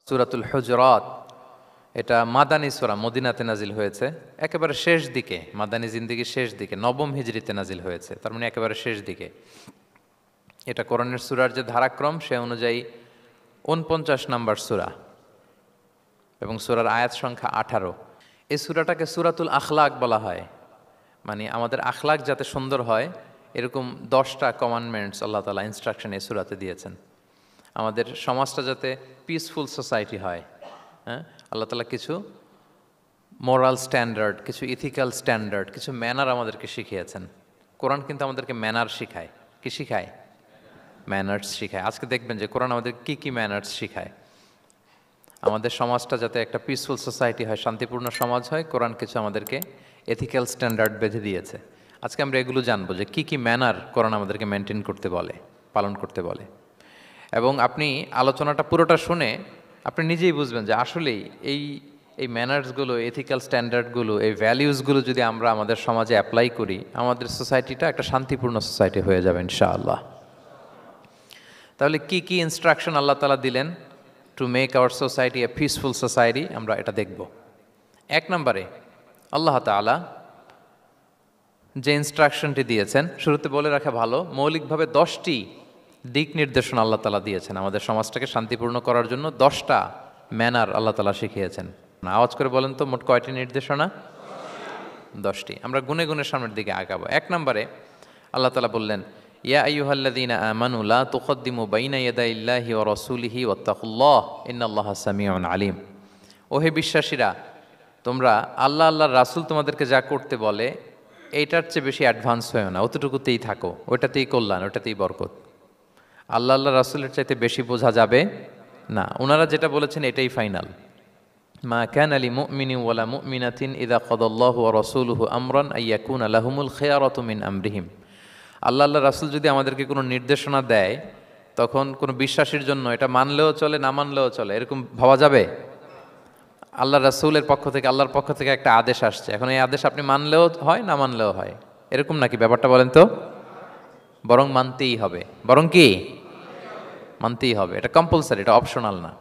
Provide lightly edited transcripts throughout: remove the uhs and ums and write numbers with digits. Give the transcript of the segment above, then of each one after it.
সূরাতুল হুজুরাত, এটা মাদানী সূরা, মদিনাতে নাজিল হয়েছে একেবারে শেষ দিকে, মাদানী জিন্দেগির শেষ দিকে, নবম হিজরিতে নাজিল হয়েছে, তার মানে একেবারে শেষ দিকে। এটা কোরআনের সূরার যে ধারাক্রম সে অনুযায়ী ৪৯ নম্বর সূরা এবং সূরার আয়াত সংখ্যা ১৮। এই সূরাটাকে সূরাতুল আখলাক বলা হয়, মানে আমাদের আখলাক যাতে সুন্দর হয় এরকম 10টা কমান্ডমেন্টস আল্লাহ তাআলা ইনস্ট্রাকশন এই সূরাতে দিয়েছেন। আমাদের সমাজটা যাতে পিসফুল সোসাইটি হয়, হ্যাঁ, আল্লাহ তাআলা কিছু মোরাল স্ট্যান্ডার্ড, কিছু ইথিক্যাল স্ট্যান্ডার্ড, কিছু ম্যানার আমাদেরকে শিখিয়েছেন। কোরআন কিন্তু আমাদেরকে ম্যানার শিখায়। কি শিখায়? ম্যানার্স শিখায়। আজকে দেখবেন যে কোরআন আমাদের কি কি ম্যানার্স শিখায়। আমাদের সমাজটা যাতে একটা পিসফুল সোসাইটি হয়, শান্তিপূর্ণ সমাজ হয়, কোরআন কিছু আমাদেরকে এথিক্যাল স্ট্যান্ডার্ড বেঁধে দিয়েছে। আজকে আমরা এগুলো জানবো যে কি কি ম্যানার কোরআন আমাদেরকে মেনটেন করতে বলে, পালন করতে বলে। এবং আপনি আলোচনাটা পুরোটা শুনে আপনি নিজেই বুঝবেন যে আসলেই এই এই ম্যানার্সগুলো, এথিক্যাল স্ট্যান্ডার্ডগুলো, এই ভ্যালিউসগুলো যদি আমরা আমাদের সমাজে অ্যাপ্লাই করি, আমাদের সোসাইটিটা একটা শান্তিপূর্ণ সোসাইটি হয়ে যাবে ইনশাআল্লাহ। তাহলে কি কি ইনস্ট্রাকশন আল্লাহ তাআলা দিলেন to make our society a peaceful society, আমরা এটা দেখব। 1 নম্বরে আল্লাহ তাআলা যে ইনস্ট্রাকশনটি দিয়েছেন, শুরুতে বলে রাখা ভালো, মৌলিকভাবে 10টি দিক নির্দেশনা আল্লাহ তাআলা দিয়েছেন আমাদের সমাজটাকে শান্তিপূর্ণ করার জন্য। 10টা ম্যানার আল্লাহ তাআলা শিখিয়েছেন। আওয়াজ করে বলেন তো মোট কয়টি নির্দেশনা? 10টি। আমরা গুনে গুনে সামনের দিকে আগাবো। 1 নম্বরে আল্লাহ তাআলা বললেন, ইয়া আইয়ুহাল্লাযীনা আমানু লা তুকদ্দিমু বাইনা ইয়াদাইল্লাহি ওয়া রাসূলিহি ওয়াত্তাকুল্লাহ ইন্নাল্লাহা সামিউন আলিম। ওহে বিশ্বাসীরা, তোমরা আল্লাহ আল্লাহর রাসূল তোমাদেরকে যা করতে বলে এইটার চেয়ে বেশি অ্যাডভান্স হয়েও না, অতটুকুতেই থাকো, ওইটাতেই কল্যাণ, ওইটাতেই বরকত। আল্লাহ আল্লাহ রাসূলের চাইতে বেশি বোঝা যাবে না, ওনারা যেটা বলেছেন এটাই ফাইনাল। মা কানা লিমুমিনিন ওয়ালা মুমিনাতিন ইযা কাদাল্লাহু ওয়া রাসূলুহু আমরান আইয়াকুনা লাহুমুল খিয়ারাতু মিন আমরিহিম। আল্লাহ আল্লাহ রাসূল যদি আমাদেরকে কোনো নির্দেশনা দেয়, তখন কোনো বিশ্বাসীর জন্য এটা মানলেও চলে, না মানলেও চলে, এরকম ভাবা যাবে? আল্লাহ রাসূলের পক্ষ থেকে, আল্লাহর পক্ষ থেকে একটা আদেশ আসছে, এখন এই আদেশ আপনি মানলেও হয়, না মানলেও হয়, এরকম নাকি ব্যাপারটা? বলেন তো। বরং মানতেই হবে। বরং কি? মানতেই হবে। এটা কম্পালসারি, এটা অপশনাল না।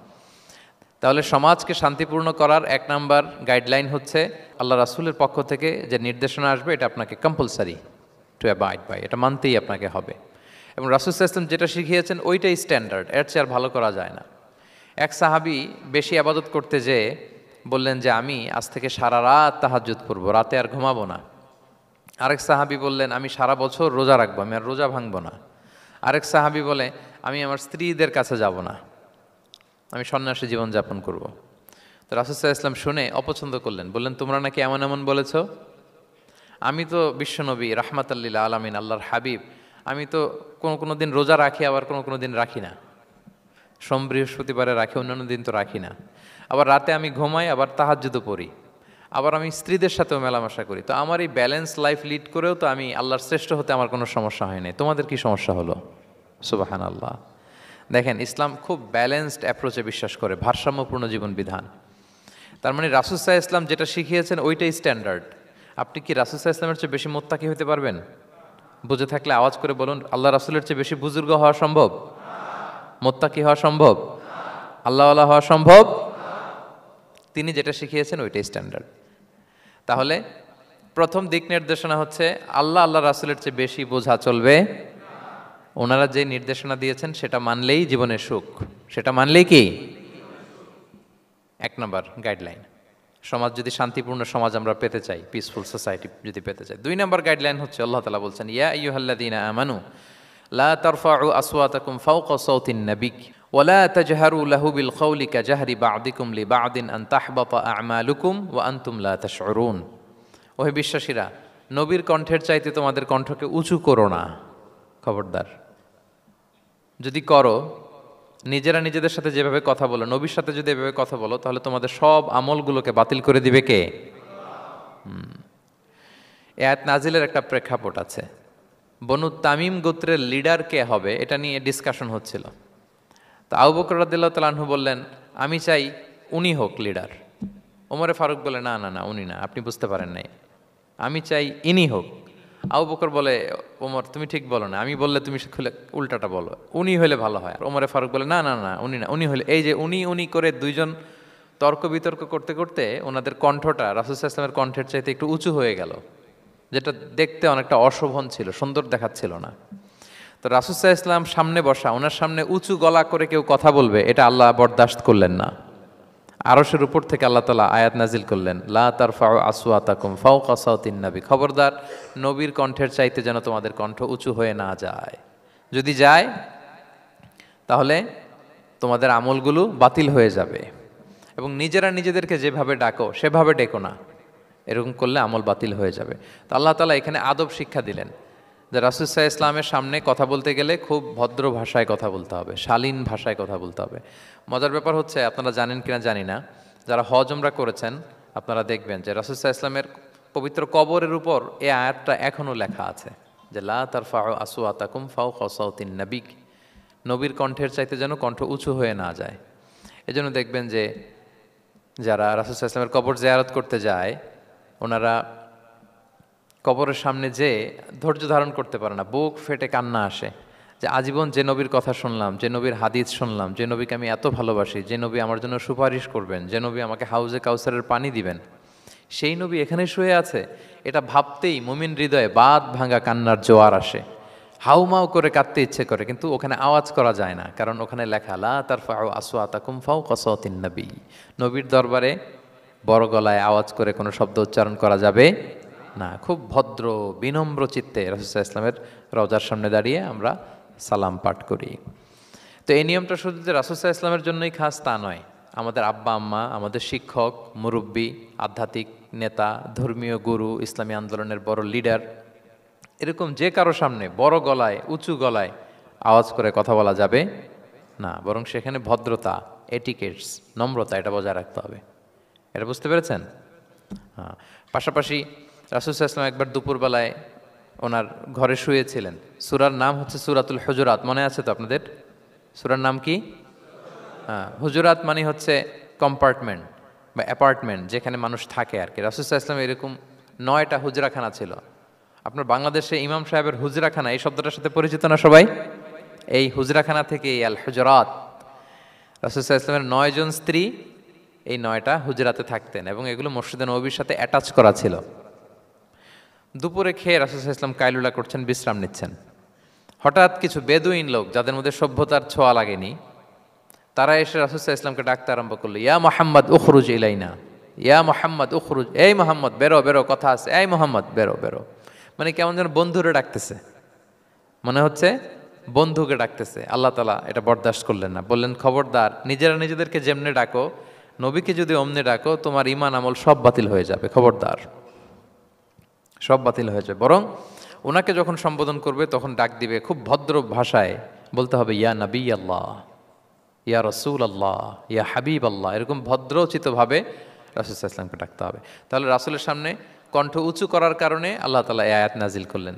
তাহলে সমাজকে শান্তিপূর্ণ করার 1 নাম্বার গাইডলাইন হচ্ছে আল্লাহ রাসূলের পক্ষ থেকে যে নির্দেশনা আসবে এটা আপনাকে কম্পালসারি টু অ্যাবাইড বাই, এটা মানতেই আপনাকে হবে। এবং রাসূল সাল্লাল্লাহু আলাইহি ওয়াসাল্লাম যেটা শিখিয়েছেন ওইটাই স্ট্যান্ডার্ড, এর চেয়ে আর ভালো করা যায় না। এক সাহাবী বেশি ইবাদত করতে যেয়ে বললেন যে আমি আজ থেকে সারা রাত তাহাজ্জুদ পড়ব, রাতে আর ঘুমাবো না। আরেক সাহাবী বললেন আমি সারা বছর রোজা রাখবো, আমি আর রোজা ভাঙবো না। আরেক সাহাবী বলে আমি আমার স্ত্রীদের কাছে যাব না, আমি সন্ন্যাসী জীবনযাপন করব। তো রাসূল সাল্লাল্লাহু আলাইহি ওয়াসাল্লাম শুনে অপছন্দ করলেন, বললেন তোমরা নাকি এমন এমন বলেছ, আমি তো বিশ্বনবী রাহমাতাল লিল আলামিন, আল্লাহর হাবিব, আমি তো কোনো দিন রোজা রাখি, আবার কোনো দিন রাখি না। সোম বৃহস্পতিবারে রাখি, অন্যান্য দিন তো রাখি না। আবার রাতে আমি ঘুমাই, আবার তাহাজ্জুদও পড়ি, আবার আমি স্ত্রীদের সাথেও মেলামেশা করি। তো আমার এই ব্যালেন্স লাইফ লিড করেও তো আমি আল্লাহর শ্রেষ্ঠ হতে আমার কোনো সমস্যা হয় নাই, তোমাদের কি সমস্যা হলো? সুবহানাল্লাহ। দেখেন, ইসলাম খুব ব্যালেন্সড অ্যাপ্রোচে বিশ্বাস করে, ভারসাম্যপূর্ণ জীবন বিধান। তার মানে রাসূল সাল্লাল্লাহু আলাইহি ওয়াসাল্লাম যেটা শিখিয়েছেন ওইটাই স্ট্যান্ডার্ড। আপনি কি রাসূল সাল্লাল্লাহু আলাইহি ওয়াসাল্লামের চেয়ে বেশি মুত্তাকি হতে পারবেন? বুঝে থাকলে আওয়াজ করে বলুন, আল্লাহ রাসূলের চেয়ে বেশি বুজুর্গ হওয়া সম্ভব? মুত্তাকি হওয়া সম্ভব? আল্লাহওয়ালা হওয়া সম্ভব? তিনি যেটা শিখিয়েছেন ওইটাই স্ট্যান্ডার্ড। তাহলে প্রথম দিক নির্দেশনা হচ্ছে আল্লাহ আল্লাহ রাসূলের চেয়ে বেশি বোঝা চলবে। ওনারা যে নির্দেশনা দিয়েছেন সেটা মানলেই জীবনের সুখ, সেটা মানলেই কি 1 নম্বর গাইডলাইন। সমাজ যদি শান্তিপূর্ণ সমাজ আমরা পেতে চাই, পিসফুল সোসাইটি যদি পেতে চাই। 2 নম্বর গাইডলাইন হচ্ছে আল্লাহ তাআলা বলছেন, ইয়া আইয়ুহাল্লাযীনা আমানু লা তারফাউ আসওয়াতাকুম ফাওকা সাওতিন নবী ওয়া লা তাজহারু লাহু বিল কওলি কাজাহরি বা'দিকুম লিবা'দিন আন তাহবাতা আ'মালুকুম ওয়া আনতুম লা তাশউরুন। ওহে বিশ্বাসীরা, নবীর কণ্ঠের চাইতে তোমাদের কণ্ঠকে উঁচু করো না, খবরদার। যদি করো, নিজেরা নিজেদের সাথে যেভাবে কথা বলো, নবীর সাথে যদি এভাবে কথা বলো, তাহলে তোমাদের সব আমলগুলোকে বাতিল করে দিবে কে? এই আয়াত নাজিলের একটা প্রেক্ষাপট আছে। বনু তামিম গোত্রের লিডার কে হবে এটা নিয়ে ডিসকাশন হচ্ছিল। তো আবু বকর রাদিয়াল্লাহু তাআলা আনহু বললেন, আমি চাই উনি হোক লিডার। ওমরে ফারুক বলে, না না না, উনি না, আপনি বুঝতে পারেন নাই, আমি চাই ইনি হোক। আবু বকর বলে, ওমর তুমি ঠিক বলো না, আমি বললে তুমি খুলে উল্টাটা বলো, উনি হলে ভালো হয়। আর ওমরে ফারুক বলে, না না না, উনি না, উনি হলে, এই যে উনি উনি করে দুইজন তর্ক বিতর্ক করতে করতে ওনাদের কণ্ঠটা রাসূল সাল্লাল্লাহু আলাইহি ওয়াসাল্লামের কণ্ঠের চাইতে একটু উঁচু হয়ে গেল, যেটা দেখতে অনেকটা অশোভন ছিল, সুন্দর দেখাচ্ছিল না। তো রাসূল সাল্লাল্লাহু আলাইহি ওয়াসাল্লাম সামনে বসা, ওনার সামনে উঁচু গলা করে কেউ কথা বলবে, এটা আল্লাহ বরদাশত করলেন না। আরশের উপর থেকে আল্লাহ তাআলা আয়াত নাজিল করলেন, লা তারফাউ আসওয়াতাকুম ফাওকা সাওতিন নবী, খবরদার নবীর কণ্ঠের চাইতে যেন তোমাদের কণ্ঠ উঁচু হয়ে না যায়। যদি যায় তাহলে তোমাদের আমলগুলো বাতিল হয়ে যাবে, এবং নিজেরা নিজেদেরকে যেভাবে ডাকো সেভাবে ডেকো না, এরকম করলে আমল বাতিল হয়ে যাবে। তো আল্লাহ তাআলা এখানে আদব শিক্ষা দিলেন যে রাসূল সাল্লাল্লাহু আলাইহি ইসলামের সামনে কথা বলতে গেলে খুব ভদ্র ভাষায় কথা বলতে হবে, শালীন ভাষায় কথা বলতে হবে। মজার ব্যাপার হচ্ছে, আপনারা জানেন কিনা জানি না, যারা হজ উমরা করেছেন আপনারা দেখবেন যে রাসূল সাল্লাল্লাহু আলাইহি ইসলামের পবিত্র কবরের উপর এই আয়াতটা এখনও লেখা আছে যে লা তারফাউ আসওয়াতাকুম ফাওকা সাওতিন নবী, নবীর কণ্ঠের চাইতে যেন কণ্ঠ উঁচু হয়ে না যায়। এজন্য দেখবেন যে যারা রাসূল সাল্লাল্লাহু আলাইহি ইসলামের কবর জিয়ারত করতে যায়, ওনারা কবরের সামনে যে ধৈর্য ধারণ করতে পারে না, বুক ফেটে কান্না আসে যে আজীবন যে নবীর কথা শুনলাম, যে নবীর হাদিস শুনলাম, যে নবীকে আমি এত ভালোবাসি, যে নবী আমার জন্য সুপারিশ করবেন, যে নবী আমাকে হাউজে কাউসারের পানি দিবেন, সেই নবী এখানে শুয়ে আছে। এটা ভাবতেই মুমিন হৃদয়ে বাঁধ ভাঙা কান্নার জোয়ার আসে, হাউমাউ করে কাঁদতে ইচ্ছে করে, কিন্তু ওখানে আওয়াজ করা যায় না, কারণ ওখানে লেখা লা তারফাউ আসওয়াতাকুম ফাওকা সাওতিন নবী, নবীর দরবারে বড় গলায় আওয়াজ করে কোনো শব্দ উচ্চারণ করা যাবে না। খুব ভদ্র বিনম্র চিত্তে রাসূল সাল্লাল্লাহু আলাইহি ওয়াসাল্লামের রওজার সামনে দাঁড়িয়ে আমরা সালাম পাঠ করি। তো এই নিয়মটা শুধু যে রাসূল সাল্লাল্লাহু আলাইহি ওয়াসাল্লামের জন্যই খাস তা নয়, আমাদের আব্বা আম্মা, আমাদের শিক্ষক, মুরব্বী, আধ্যাত্মিক নেতা, ধর্মীয় গুরু, ইসলামী আন্দোলনের বড় লিডার, এরকম যে কারো সামনে বড় গলায় উঁচু গলায় আওয়াজ করে কথা বলা যাবে না, বরং সেখানে ভদ্রতা, এটিকেটস, নম্রতা, এটা বজায় রাখতে হবে। এটা বুঝতে পেরেছেন? হ্যাঁ। পাশাপাশি রাসূল সাল্লাল্লাহু আলাইহি ওয়াসাল্লাম একবার দুপুরবেলায় ওনার ঘরে শুয়েছিলেন। সূরার নাম হচ্ছে সূরাতুল হুজুরাত, মনে আছে তো আপনাদের? সূরার নাম কি? হ্যাঁ, হুজুরাত মানে হচ্ছে কম্পার্টমেন্ট বা অ্যাপার্টমেন্ট, যেখানে মানুষ থাকে আর কি। রাসূল সাল্লাল্লাহু আলাইহি ওয়াসাল্লাম এরকম 9টা হুজরাখানা ছিল। আপনার বাংলাদেশে ইমাম সাহেবের হুজরাখানা এই শব্দটার সাথে পরিচিত না সবাই? এই হুজরাখানা থেকে আল হুজরাত, রাসূল সাল্লাল্লাহু আলাইহি ওয়াসাল্লামের 9 জন স্ত্রী এই 9টা হুজরাতে থাকতেন, এবং এগুলো মসজিদে নববীর সাথে অ্যাটাচ করা ছিল। দুপুরে খেয়ে রাসূল সাল্লাল্লাহু আলাইহি ওয়াসাল্লাম কাইলুলা করছেন, বিশ্রাম নিচ্ছেন। হঠাৎ কিছু বেদুইন লোক, যাদের মধ্যে সভ্যতার ছোঁয়া লাগেনি, তারা এসে রাসূল সাল্লাল্লাহু আলাইহি ওয়াসাল্লামকে ডাকতে আরম্ভ করলো, ইয়া মুহাম্মদ উখরুজ ইলাইনা, ইয়া মুহাম্মদ উখরুজ, এই মুহাম্মদ বেরো বেরো, কথা আছে, এই মুহাম্মদ বেরো বেরো। মানে কেমন যেন বন্ধুরে ডাকতেছে, মনে হচ্ছে বন্ধুকে ডাকতেছে। আল্লাহ তাআলা এটা বরদাস্ত করলেন না, বললেন খবরদার, নিজেরা নিজেদেরকে যেমনে ডাকো, নবীকে যদি অমনে ডাকো, তোমার ঈমান আমল সব বাতিল হয়ে যাবে, খবরদার, সব বাতিল হয়ে যাবে। বরং ওনাকে যখন সম্বোধন করবে তখন ডাক দিবে খুব ভদ্র ভাষায়, বলতে হবে ইয়া নবী আল্লাহ, ইয়া রসুল আল্লাহ, ইয়া হাবিব আল্লাহ, এরকম ভদ্রোচিতভাবে রাসূল সাল্লাল্লাহু আলাইহি ওয়াসাল্লামকে ডাকতে হবে। তাহলে রাসূলের সামনে কণ্ঠ উঁচু করার কারণে আল্লাহ তাআলা এই আয়াত নাজিল করলেন,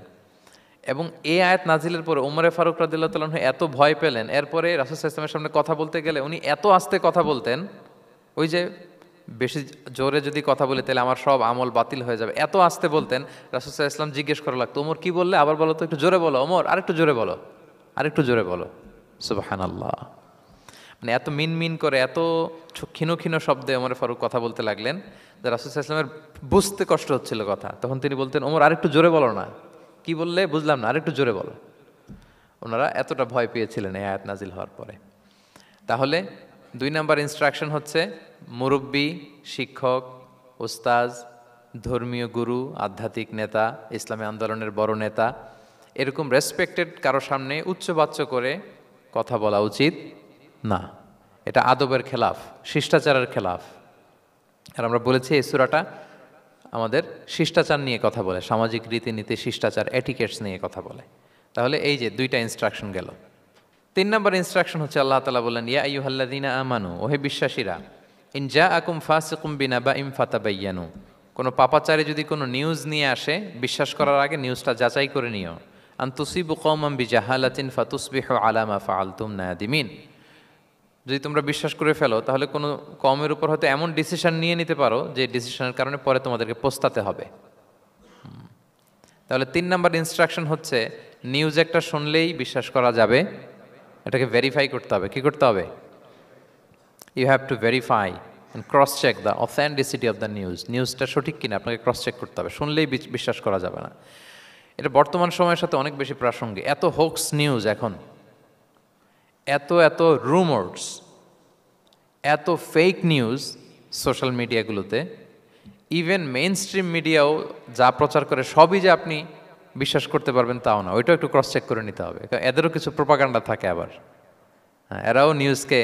এবং এই আয়াত নাজিলের পরে উমরে ফারুক রাদিয়াল্লাহু তাআলা আনহু এত ভয় পেলেন, এরপরে রাসূল সাল্লাল্লাহু আলাইহি ওয়াসাল্লামের সামনে কথা বলতে গেলে উনি এত আস্তে কথা বলতেন, ওই যে বেশি জোরে যদি কথা বলে তাহলে আমার সব আমল বাতিল হয়ে যাবে, এত আস্তে বলতেন। রাসূল সাল্লাল্লাহু আলাইহি ওয়াসাল্লাম জিজ্ঞেস করা লাগতো, ওমর কি বললে, আবার বলো তো, একটু জোরে বলো ওমর, আরেকটু জোরে বলো, আরেকটু জোরে বলো। সুবহানাল্লাহ। মানে এত মিন মিন করে, এত ক্ষীণ ক্ষীণ শব্দে ওমর ফারুক কথা বলতে লাগলেন যে রাসূল সাল্লাল্লাহু আলাইহি ওয়াসাল্লামের বুঝতে কষ্ট হচ্ছিল কথা। তখন তিনি বলতেন, ওমর আরেকটু জোরে বলো না, কি বললে বুঝলাম না, আরেকটু জোরে বলো। ওনারা এতটা ভয় পেয়েছিলেন এই আয়াত নাজিল হওয়ার পরে। তাহলে 2 নাম্বার ইনস্ট্রাকশন হচ্ছে, মুরব্বী, শিক্ষক, উস্তাজ, ধর্মীয় গুরু, আধ্যাত্মিক নেতা, ইসলামী আন্দোলনের বড় নেতা, এরকম রেসপেক্টেড কারো সামনে উচ্চবাচ্য করে কথা বলা উচিত না। এটা আদবের খেলাফ, শিষ্টাচারের খেলাফ। আর আমরা বলেছি এই সূরাটা আমাদের শিষ্টাচার নিয়ে কথা বলে, সামাজিক রীতিনীতি, শিষ্টাচার, এটিকেটস নিয়ে কথা বলে। তাহলে এই যে 2টা ইনস্ট্রাকশন গেল। 3 নম্বর ইনস্ট্রাকশন হচ্ছে, আল্লাহ তাআলা বললেন, ইয়া আইয়ুহাল্লাযীনা আমানু, ওহে বিশ্বাসীরা, ইন জাআকুম ফাসিকুম বিনাবাইন ফাতাবায়ানু, কোনো পাপাচারী যদি কোনো নিউজ নিয়ে আসে, বিশ্বাস করার আগে নিউজটা যাচাই করে নিও। আন তুসিবু কওমান বিজাহালাতিন ফাতুসবিহু আলা মা ফাআলতুম নাদিমিন, যদি তোমরা বিশ্বাস করে ফেলো তাহলে কোনো কওমের উপর হয়তো এমন ডিসিশন নিয়ে নিতে পারো যে ডিসিশনের কারণে পরে তোমাদেরকে পস্তাতে হবে। তাহলে 3 নাম্বার ইনস্ট্রাকশন হচ্ছে নিউজ একটা শুনলেই বিশ্বাস করা যাবে, এটাকে ভেরিফাই করতে হবে। কি করতে হবে? You have to verify and cross check the authenticity of the news. নিউজটা সঠিক কিনা আপনাকে ক্রস চেক করতে হবে, শুনলেই বিশ্বাস করা যাবে না। এটা বর্তমান সময়ের সাথে অনেক বেশি প্রাসঙ্গিক। এত হোক্স নিউজ এখন, এত এত রুমার্স, এত ফেক নিউজ সোশ্যাল মিডিয়াগুলোতে, ইভেন মেইন স্ট্রিম মিডিয়াও যা প্রচার করে সবই যে আপনি বিশ্বাস করতে পারবেন তাও না, ওইটাও একটু ক্রস চেক করে নিতে হবে। এদেরও কিছু প্রোপাগান্ডা থাকে আবার, হ্যাঁ, এরাও নিউজকে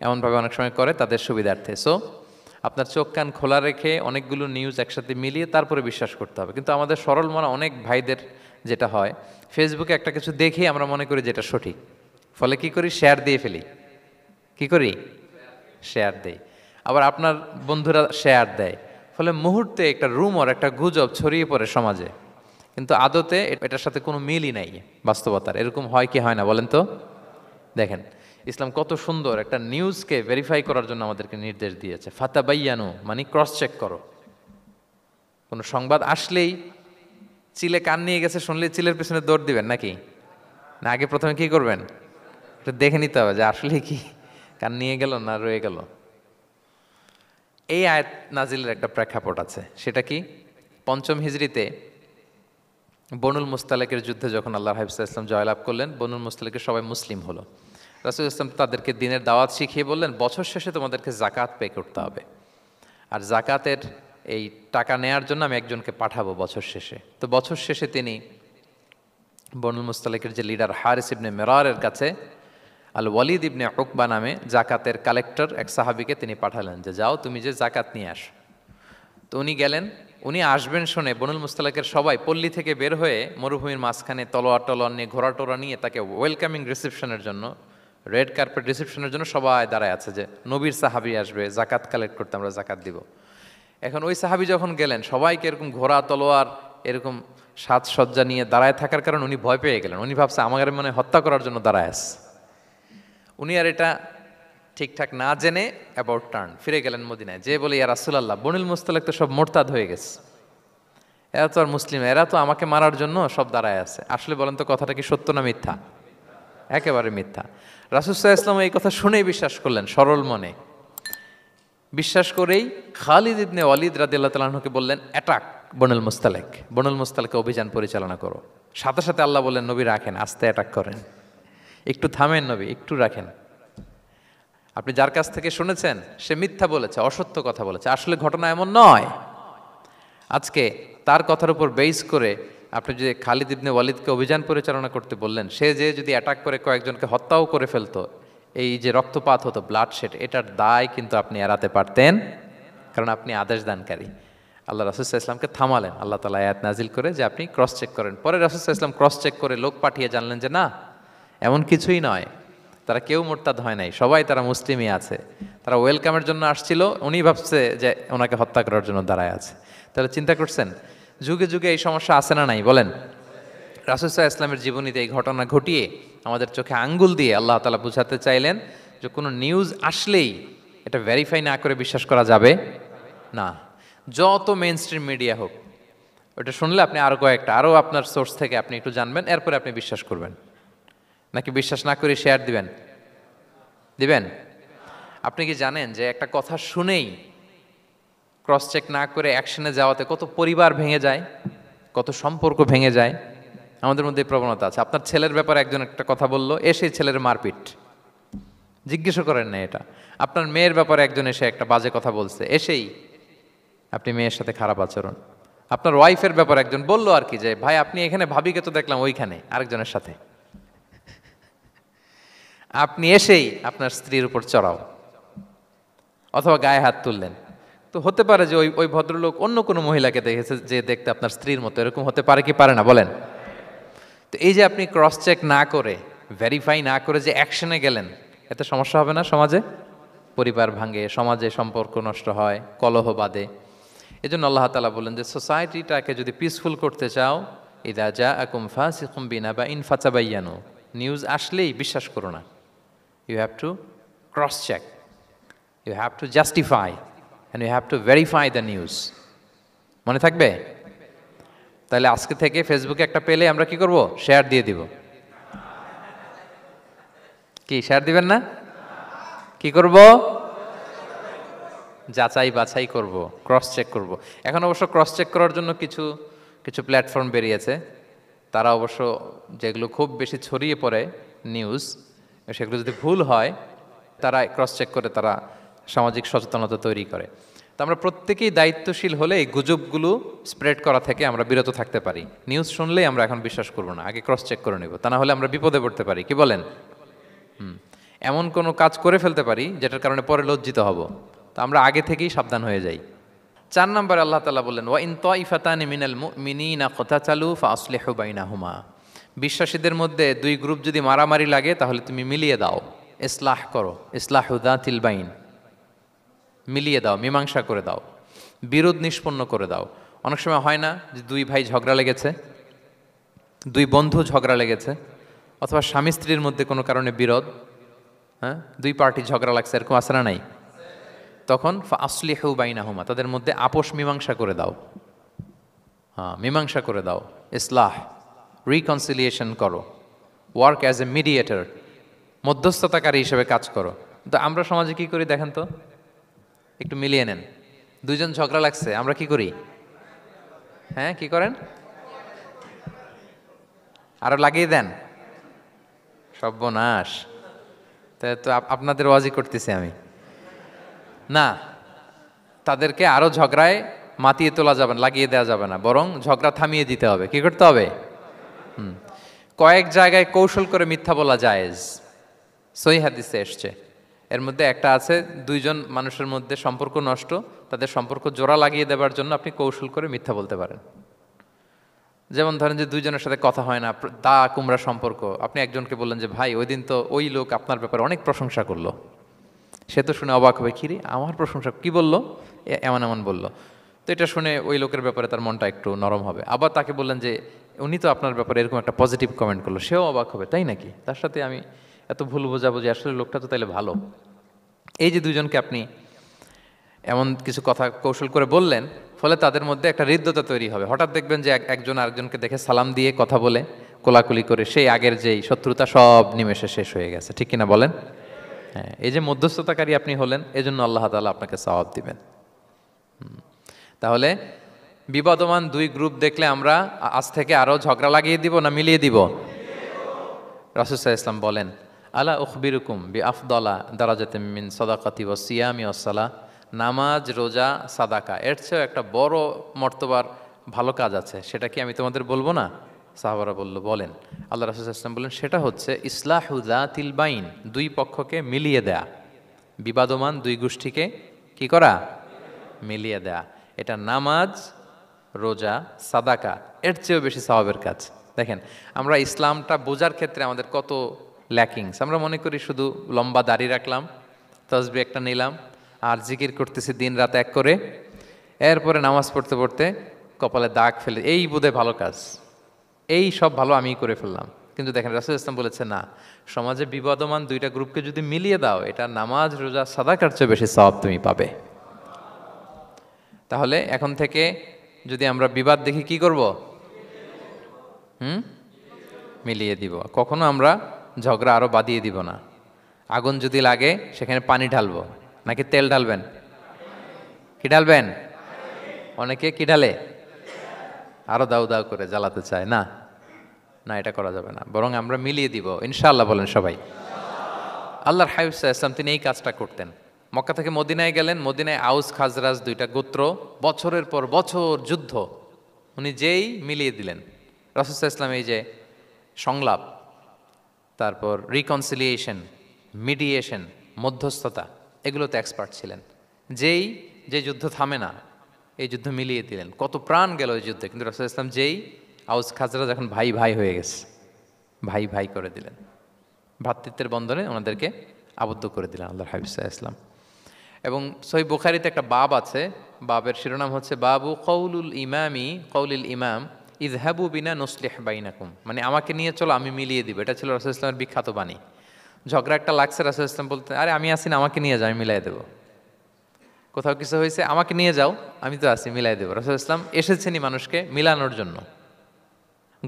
এমনভাবে অনেক সময় করে তাদের সুবিধার্থে। সো আপনার চোখ কান খোলা রেখে অনেকগুলো নিউজ একসাথে মিলিয়ে তারপরে বিশ্বাস করতে হবে। কিন্তু আমাদের সরল মনা অনেক ভাইদের যেটা হয়, ফেসবুকে একটা কিছু দেখেই আমরা মনে করি যেটা সঠিক, ফলে কি করি? শেয়ার দিয়ে ফেলি। কি করি? শেয়ার দেই। আবার আপনার বন্ধুরা শেয়ার দেয়, ফলে মুহূর্তে একটা রুমর, একটা গুজব ছড়িয়ে পড়ে সমাজে, কিন্তু আদতে এটার সাথে কোনো মিলই নাই বাস্তবতার। এরকম হয় কি হয় না বলেন তো? দেখেন ইসলাম কত সুন্দর একটা নিউজকে ভেরিফাই করার জন্য আমাদেরকে নির্দেশ দিয়েছে। ফাতাবাইয়ানু মানে ক্রস চেক করো। কোনো সংবাদ আসলেই চিলে কান নিয়ে গেছে শুনলে চিলের পেছনে দৌড় দিবেন নাকি? না, আগে প্রথমে কি করবেন? একটু দেখে নিতে হবে যে আসলে কি কান নিয়ে গেল না রয়ে গেল। এই আয়াত নাজিলের একটা প্রেক্ষাপট আছে, সেটা কি? 5ম হিজরিতে বনুল মুস্তালেকের যুদ্ধে যখন আল্লাহ হাবিব ইসলাম জয়লাভ করলেন, বনুল মুস্তালেকের সবাই মুসলিম হলো। রাসূল ইসলাম তাদেরকে দিনের দাওয়াত শিখিয়ে বললেন, বছর শেষে তোমাদেরকে জাকাত পে করতে হবে, আর জাকাতের এই টাকা নেয়ার জন্য আমি একজনকে পাঠাবো বছর শেষে। তো বছর শেষে তিনি বনুল মুস্তালেকের যে লিডার হারিস ইবনে মিরারের কাছে আল ওয়ালিদ ইবনে উকবা নামে জাকাতের কালেক্টর এক সাহাবীকে তিনি পাঠালেন যে যাও তুমি যে জাকাত নিয়ে আসো। তো উনি গেলেন, উনি আসবেন শুনে বনুল মুস্তালাকের সবাই পল্লী থেকে বের হয়ে মরুভূমির মাঝখানে তলোয়ার নিয়ে, ঘোড়া টোরা নিয়ে তাকে ওয়েলকামিং রিসেপশনের জন্য, রেড কার্পেট রিসেপশনের জন্য সবাই দাঁড়ায় আছে যে নবীর সাহাবী আসবে, জাকাত কালেক্ট করতে, আমরা জাকাত দিব। এখন ওই সাহাবী যখন গেলেন, সবাইকে এরকম ঘোড়া তলোয়ার এরকম সাজসজ্জা নিয়ে দাঁড়ায় থাকার কারণে উনি ভয় পেয়ে গেলেন। উনি ভাবছে আমাদের মনে হত্যা করার জন্য দাঁড়ায় আছে। উনি আর এটা ঠিকঠাক না জেনে অ্যাবাউট টার্ন ফিরে গেলেন মদিনায়, যে বলে ইয়া রাসূলুল্লাহ, বনুল মুস্তালাক তো সব মোরতাদ হয়ে গেছে, এরা তো আর মুসলিম, এরা তো আমাকে মারার জন্য সব দাঁড়ায় আছে। আসলে বলেন তো কথাটা কি সত্য না মিথ্যা? একেবারে মিথ্যা। রাসূল সাল্লাল্লাহু আলাইহি ওয়াসাল্লাম এই কথা শুনেই বিশ্বাস করলেন সরল মনে। বিশ্বাস করেই খালিদ ইবনে ওয়ালিদ রাদিয়াল্লাহু তাআলা আনহুকে বললেন, অ্যাটাক বনুল মুস্তালাক, বনুল মুস্তালাকে অভিযান পরিচালনা করো। সাথে সাথে আল্লাহ বললেন, নবী রাখেন, আস্তে অ্যাটাক করেন, একটু থামেন নবী, একটু রাখেন। আপনি যার কাছ থেকে শুনেছেন সে মিথ্যা বলেছে, অসত্য কথা বলেছে, আসলে ঘটনা এমন নয়। আজকে তার কথার উপর বেস করে আপনি যে খালিদ ইবনে ওয়ালিদকে অভিযান পরিচালনা করতে বললেন, সে যে যদি অ্যাটাক করে কয়েকজনকে হত্যাও করে ফেলতো, এই যে রক্তপাত হতো, ব্লাড শেড, এটার দায় কিন্তু আপনি এড়াতে পারতেন, কারণ আপনি আদেশ দানকারী। আল্লাহ রাসূল সাল্লাল্লাহু আলাইহি ওয়াসাল্লামকে থামালেন আল্লাহ তাআলা আয়াত নাজিল করে যে আপনি ক্রস চেক করেন। পরে রাসূল সাল্লাল্লাহু আলাইহি ওয়াসাল্লাম ক্রস চেক করে লোক পাঠিয়ে জানলেন যে না, এমন কিছুই নয়, তারা কেউ মোরতাদ হয় নাই, সবাই তারা মুসলিমই আছে। তারা ওয়েলকামের জন্য আসছিল, উনি ভাবছে যে ওনাকে হত্যা করার জন্য দাঁড়ায় আছে। তাহলে চিন্তা করছেন যুগে যুগে এই সমস্যা আছে না নাই বলেন? রাসূল সাল্লাল্লাহু আলাইহি ওয়াসাল্লামের জীবনীতে এই ঘটনা ঘটিয়ে আমাদের চোখে আঙ্গুল দিয়ে আল্লাহ তাআলা বুঝাতে চাইলেন যে কোনো নিউজ আসলেই এটা ভেরিফাই না করে বিশ্বাস করা যাবে না। যত মেইন স্ট্রিম মিডিয়া হোক, ওটা শুনলে আপনি আরও কয়েকটা, আরও আপনার সোর্স থেকে আপনি একটু জানবেন, এরপরে আপনি বিশ্বাস করবেন। নাকি বিশ্বাস না করে শেয়ার দিবেন? দিবেন? আপনি কি জানেন যে একটা কথা শুনেই ক্রস চেক না করে অ্যাকশনে যাওয়াতে কত পরিবার ভেঙে যায়, কত সম্পর্ক ভেঙে যায়? আমাদের মধ্যে এই প্রবণতা আছে। আপনার ছেলের ব্যাপারে একজন একটা কথা বললো, এসে ছেলের মারপিট, জিজ্ঞেসও করেন না এটা। আপনার মেয়ের ব্যাপারে একজন এসে একটা বাজে কথা বলছে, এসেই আপনি মেয়ের সাথে খারাপ আচরণ। আপনার ওয়াইফের ব্যাপারে একজন বললো আর কি যে ভাই আপনি এখানে, ভাবিকে তো দেখলাম ওইখানে আরেকজনের সাথে, আপনি এসেই আপনার স্ত্রীর উপর চড়াও অথবা গায়ে হাত তুললেন। তো হতে পারে যে ওই ভদ্রলোক অন্য কোনো মহিলাকে দেখেছে যে দেখতে আপনার স্ত্রীর মতো, এরকম হতে পারে কি পারে না বলেন? তো এই যে আপনি ক্রস চেক না করে, ভেরিফাই না করে যে অ্যাকশনে গেলেন, এতে সমস্যা হবে না সমাজে? পরিবার ভাঙে, সমাজে সম্পর্ক নষ্ট হয়, কলহ বাঁধে। এই জন্য আল্লাহ তাআলা বলেন যে সোসাইটিটাকে যদি পিসফুল করতে চাও, ইযা জাআকুম ফাসিকুম বিনাবাইন ফাতাবায়ানু, নিউজ আসলেই বিশ্বাস করো না। You have to cross check, you have to justify, and you have to verify the news. মনে থাকবে? তাহলে আজকে থেকে ফেসবুকে একটা পেলে আমরা কি করব? শেয়ার দিয়ে দিব। কি শেয়ার দিবেন না? কি করব? যাচাই বাছাই করব, ক্রস চেক করব। এখন অবশ্য ক্রস চেক করার জন্য কিছু কিছু প্ল্যাটফর্ম বেরিয়েছে। তারা অবশ্য যেগুলো খুব বেশি ছড়িয়ে পড়ে নিউজ, সেগুলো যদি ভুল হয় তারা ক্রস চেক করে তারা সামাজিক সচেতনতা তৈরি করে। তো আমরা প্রত্যেকেই দায়িত্বশীল হলে এই গুজবগুলো স্প্রেড করা থেকে আমরা বিরত থাকতে পারি। নিউজ শুনলেই আমরা এখন বিশ্বাস করব না, আগে ক্রস চেক করে নেব, তা না হলে আমরা বিপদে পড়তে পারি। কি বলেন? এমন কোনো কাজ করে ফেলতে পারি যেটার কারণে পরে লজ্জিত হব। তো আমরা আগে থেকেই সাবধান হয়ে যাই। 4 নম্বরে আল্লাহ তাআলা বললেন, ওয়া ইন তাইফাতানি মিনাল মুমিনিনা ক্তাতালু ফাসলিহু বাইনাহুমা। বিশ্বাসীদের মধ্যে 2 গ্রুপ যদি মারামারি লাগে তাহলে তুমি মিলিয়ে দাও, ইসলাহ করো, ইসলাহু যাতিল বাইন, মিলিয়ে দাও, মীমাংসা করে দাও, বিরোধ নিষ্পন্ন করে দাও। অনেক সময় হয় না যে 2 ভাই ঝগড়া লেগেছে, 2 বন্ধু ঝগড়া লেগেছে, অথবা স্বামী স্ত্রীর মধ্যে কোনো কারণে বিরোধ, হ্যাঁ, 2 পার্টি ঝগড়া লাগছে, এরকম আছে না নাই? তখন ফাসলিহু বাইনাহুমা, তাদের মধ্যে আপোষ মীমাংসা করে দাও। হ্যাঁ, মীমাংসা করে দাও, ইসলাহ, রিকনসিলিয়েশন করো, ওয়ার্ক অ্যাজ এ মিডিয়েটর, মধ্যস্থতাকারী হিসেবে কাজ করো। তো আমরা সমাজে কি করি দেখেন তো, একটু মিলিয়ে নেন। 2 জন ঝগড়া লাগছে, আমরা কি করি? হ্যাঁ, কি করেন? আরো লাগিয়ে দেন। সর্বনাশ! তো আপনাদের ওয়াজি করতেছি আমি না, তাদেরকে আরো ঝগড়ায় মাতিয়ে তোলা যাবে না, লাগিয়ে দেওয়া যাবে না, বরং ঝগড়া থামিয়ে দিতে হবে। কি করতে হবে? কয়েক জায়গায় কৌশল করে মিথ্যা বলা জায়েজ, সহিহ হাদিসে এসছে। এর মধ্যে একটা আছে, 2 জন মানুষের মধ্যে সম্পর্ক নষ্ট, তাদের সম্পর্ক জোড়া লাগিয়ে দেওয়ার জন্য আপনি কৌশল করে মিথ্যা বলতে পারেন। যেমন ধরেন যে 2 জনের সাথে কথা হয় না, দা কুমড়া সম্পর্ক, আপনি একজনকে বললেন যে ভাই ওই দিন তো ওই লোক আপনার ব্যাপারে অনেক প্রশংসা করলো। সে তো শুনে অবাক হবে, কিরে আমার প্রশংসা কি বললো, এমন এমন বললো। তো এটা শুনে ওই লোকের ব্যাপারে তার মনটা একটু নরম হবে। আবার তাকে বললেন যে উনি তো আপনার ব্যাপারে এরকম একটা পজিটিভ কমেন্ট করলো, সেও অবাক হবে, তাই নাকি, তার সাথে আমি এত ভুল বোঝাবুঝি, আসলে লোকটা তো তাইলে ভালো। এই যে 2 জনকে আপনি এমন কিছু কথা কৌশল করে বললেন, ফলে তাদের মধ্যে একটা হৃদ্যতা তৈরি হবে। হঠাৎ দেখবেন যে একজন আরেকজনকে দেখে সালাম দিয়ে কথা বলে, কোলাকুলি করে, সেই আগের যেই শত্রুতা সব নিমেষে শেষ হয়ে গেছে। ঠিক কিনা বলেন? হ্যাঁ, এই যে মধ্যস্থতাকারী আপনি হলেন, এজন্য আল্লাহ তাআলা আপনাকে সওয়াব দিবেন। তাহলে বিবাদমান 2 গ্রুপ দেখলে আমরা আজ থেকে আরো ঝগড়া লাগিয়ে দিব না মিলিয়ে দিব? রাসূল সাল্লাল্লাহু আলাইহি ওয়াসাল্লাম বলেন, আলা উখবিরুকুম বিআফদালা দারাজাতিম মিন সাদাকাতি ওয়াস সিয়ামি ওয়াস সালাহ। নামাজ, রোজা, সাদাকা, এর চেয়েও একটা বড় মর্তবার ভালো কাজ আছে, সেটা কি আমি তোমাদের বলবো না? সাহাবারা বলল, বলেন। আল্লাহ রাসূল সাল্লাল্লাহু আলাইহি ওয়াসাল্লাম বললেন, সেটা হচ্ছে ইসলাহু যাতিল বাইন, 2 পক্ষকে মিলিয়ে দেয়া, বিবাদমান 2 গোষ্ঠীকে কি করা? মিলিয়ে দেয়া। এটা নামাজ, রোজা, সাদাকা, এর চেয়েও বেশি সওয়াবের কাজ। দেখেন, আমরা ইসলামটা বোঝার ক্ষেত্রে আমাদের কত ল্যাকিংস। আমরা মনে করি শুধু লম্বা দাড়ি রাখলাম, তাসবিহ একটা নিলাম, আর জিকির করতেছি দিন রাত এক করে, এরপরে নামাজ পড়তে পড়তে কপালে দাগ ফেলে, এই বোধহয় ভালো কাজ, এই সব ভালো আমিই করে ফেললাম। কিন্তু দেখেন, রাসূল ইসলাম বলেছে না, সমাজে বিবাদমান 2টা গ্রুপকে যদি মিলিয়ে দাও, এটা নামাজ, রোজা, সাদাকার চেয়ে বেশি সওয়াব তুমি পাবে। তাহলে এখন থেকে যদি আমরা বিবাদ দেখি কি করব? মিলিয়ে দিব। কখনো আমরা ঝগড়া আরো বাড়িয়ে দিব না। আগুন যদি লাগে সেখানে পানি ঢালবো নাকি তেল ঢালবেন? কি ঢালবেন? অনেকে কি ঢালে? আরো দাউ দাউ করে জ্বালাতে চায় না, না, এটা করা যাবে না, বরং আমরা মিলিয়ে দিব ইনশাআল্লাহ। বলেন সবাই। আল্লাহর হাবিব সাল্লাল্লাহু আলাইহি ওয়াসাল্লাম তিনি এই কাজটা করতেন। মক্কা থেকে মদিনায় গেলেন, মদিনায় আউস খাজরাজ 2টা গোত্র, বছরের পর বছর যুদ্ধ, উনি যেই মিলিয়ে দিলেন। রাসূল সাল্লাল্লাহু আলাইহি ওয়াসাল্লাম এই যে সংলাপ, তারপর রিকনসিলিয়েশন, মিডিয়েশন, মধ্যস্থতা, এগুলোতে এক্সপার্ট ছিলেন। যে যুদ্ধ থামে না, এই যুদ্ধ মিলিয়ে দিলেন। কত প্রাণ গেল এই যুদ্ধে, কিন্তু রাসূল সাল্লাল্লাহু আলাইহি ওয়াসাল্লাম যেই আউস খাজরাজ এখন ভাই ভাই হয়ে গেছে, ভাই ভাই করে দিলেন, ভ্রাতৃত্বের বন্ধনে ওনাদেরকে আবদ্ধ করে দিলেন আল্লাহর হাবিব সাল্লাল্লাহু আলাইহি ওয়াসাল্লাম। এবং সহিহ বুখারীতে একটা বাব আছে, বাবের শিরোনাম হচ্ছে বাবু কওলুল ইমাম ইযহাবু বিনা নুসলিহ বাইনাকুম, মানে আমাকে নিয়ে চলো আমি মিলিয়ে দিব। এটা ছিল রাসূল সাল্লাল্লাহু আলাইহি ওয়াসাল্লামের বিখ্যাত বাণী। ঝগড়া একটা লাগছে, রাসূল সাল্লাল্লাহু আলাইহি ওয়াসাল্লাম বলতেন, আরে আমি আছি না, আমাকে নিয়ে যাও, আমি মিলাই দেবো। কোথাও কিছু হয়েছে, আমাকে নিয়ে যাও, আমি তো আছি, মিলাই দেবো। রাসূল সাল্লাল্লাহু আলাইহি ওয়াসাল্লাম এসেছেনই মানুষকে মিলানোর জন্য,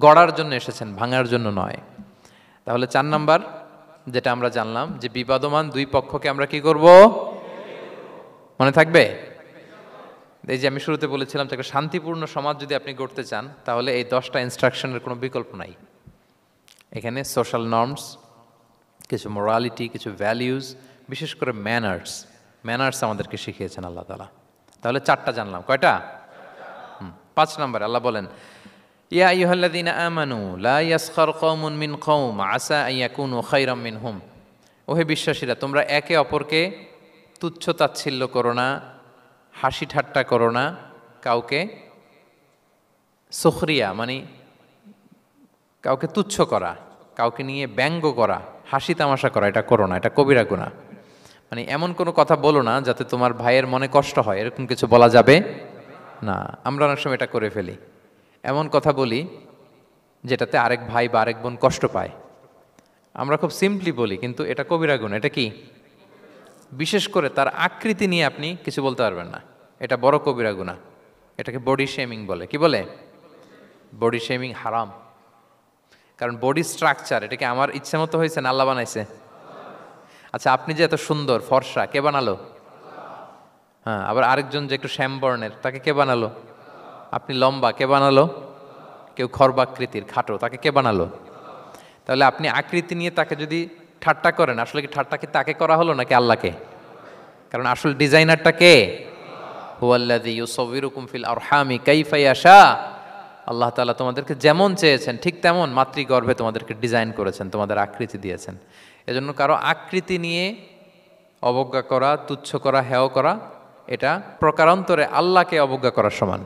গড়ার জন্য এসেছেন, ভাঙার জন্য নয়। তাহলে 4 নাম্বার যেটা আমরা জানলাম যে বিবাদমান দুই পক্ষকে আমরা কি করব, মনে থাকবে? এই যে আমি শুরুতে বলেছিলাম যে একটা শান্তিপূর্ণ সমাজ যদি আপনি গড়তে চান তাহলে এই 10টা ইনস্ট্রাকশনের কোনো বিকল্প নাই। এখানে সোশ্যাল নর্মস, কিছু মোরালিটি, কিছু ভ্যালিউজ, বিশেষ করে ম্যানার্স আমাদেরকে শিখিয়েছেন আল্লাহ তাআলা। তাহলে 4টা জানলাম, কয়টা? 5 নম্বরে আল্লাহ বলেন, ইয়া আইয়ুহাল্লাযীনা আমানু লা ইয়াসখার কওমুন মিন কওম আসা আন ইয়াকুনু খায়রাম মিনহুম। ওহে বিশ্বাসীরা, তোমরা একে অপরকে তুচ্ছ তাচ্ছিল্য করো না, হাসি ঠাট্টা করো না, কাউকে সুখরিয়া মানে কাউকে তুচ্ছ করা, কাউকে নিয়ে ব্যঙ্গ করা, হাসি তামাশা করা, এটা করো না, এটা কবিরা গুনাহ। মানে এমন কোনো কথা বলো না যাতে তোমার ভাইয়ের মনে কষ্ট হয়, এরকম কিছু বলা যাবে না। আমরা অনেক সময় এটা করে ফেলি, এমন কথা বলি যেটাতে আরেক ভাই বা আরেক বোন কষ্ট পায়। আমরা খুব সিম্পলি বলি, কিন্তু এটা কবিরা গুনাহ। এটা কি? বিশেষ করে তার আকৃতি নিয়ে আপনি কিছু বলতে পারবেন না, এটা বড় কবিরা গুনাহ। এটাকে বডি শেমিং বলে। কি বলে? বডি শেমিং হারাম। কারণ বডি স্ট্রাকচার, এটা কি আমার ইচ্ছা মতো হয়েছে না আল্লাহ বানাইছে? আচ্ছা, আপনি যে এত সুন্দর ফর্সা, কে বানালো? হ্যাঁ, আবার আরেকজন যে একটু শ্যামবর্ণের, তাকে কে বানালো? আপনি লম্বা, কে বানালো? কেউ খর্বাকৃতির, খাটো, তাকে কে বানালো? তাহলে আপনি আকৃতি নিয়ে তাকে যদি ঠাট্টা করেন, আসলে কি ঠাট্টা কি তাকে করা হলো নাকি আল্লাহকে? কারণ আসল ডিজাইনারটা কে? হুয়াল্লাযী ইউসাউবিরুকুম ফিল আরহামি কাইফা ইয়াশা। আল্লাহ তাআলা তোমাদেরকে যেমন চেয়েছেন ঠিক তেমন মাতৃগর্ভে তোমাদেরকে ডিজাইন করেছেন, তোমাদের আকৃতি দিয়েছেন। এজন্য কারো আকৃতি নিয়ে অবজ্ঞা করা, তুচ্ছ করা, হেয় করা, এটা প্রকারান্তরে আল্লাহকে অবজ্ঞা করার সমান।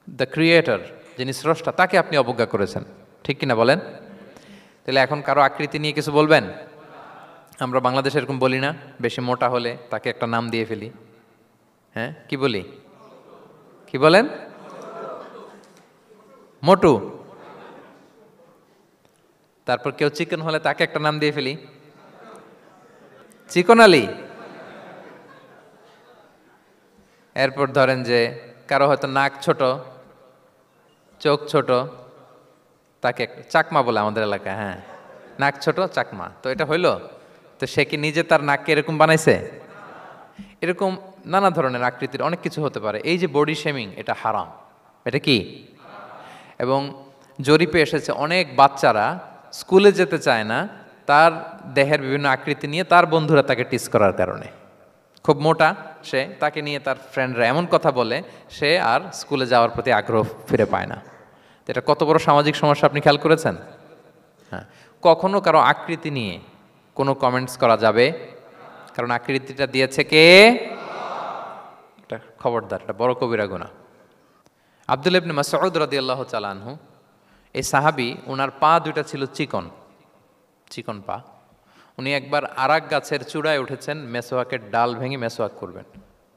দ্য ক্রিয়েটর, যিনি স্রষ্টা, তাকে আপনি অবজ্ঞা করেছেন, ঠিক কিনা বলেন? তাহলে এখন কারো আকৃতি নিয়ে কিছু বলবেন? আমরা বাংলাদেশে এরকম বলি না? বেশি মোটা হলে তাকে একটা নাম দিয়ে ফেলি। হ্যাঁ, কি বলি? কি বলেন? মোটু। তারপর কেউ চিকন হলে তাকে একটা নাম দিয়ে ফেলি, চিকন আলী। এরপর ধরেন যে কারো হয়তো নাক ছোট, চোখ ছোট, তাকে চাকমা বলে আমাদের এলাকায়। হ্যাঁ, নাক ছোট চাকমা, তো এটা হইলো? তো সে কি নিজে তার নাককে এরকম বানাইছে? এরকম নানা ধরনের আকৃতির অনেক কিছু হতে পারে। এই যে বডি শেমিং, এটা হারাম। এটা কি? এবং জরিপে এসেছে অনেক বাচ্চারা স্কুলে যেতে চায় না তার দেহের বিভিন্ন আকৃতি নিয়ে, তার বন্ধুরা তাকে টিস করার কারণে। খুব মোটা সে, তাকে নিয়ে তার ফ্রেন্ডরা এমন কথা বলে, সে আর স্কুলে যাওয়ার প্রতি আগ্রহ ফিরে পায় না। তো এটা কত বড় সামাজিক সমস্যা আপনি খেয়াল করেছেন? হ্যাঁ, কখনো কারো আকৃতি নিয়ে কোনো কমেন্টস করা যাবে? কারণ আকৃতিটা দিয়েছে কে? এটা খবরদার, এটা বড় কবিরা গুনাহ। আব্দুল্লাহ ইবনে মাসউদ রাদিয়াল্লাহু তাআলা আনহু, এই সাহাবী, ওনার পা দুইটা ছিল চিকন পা। উনি একবার আরাক গাছের চূড়ায় উঠেছেন, মেসোয়াকের ডাল ভেঙে মেসোয়াক করবেন।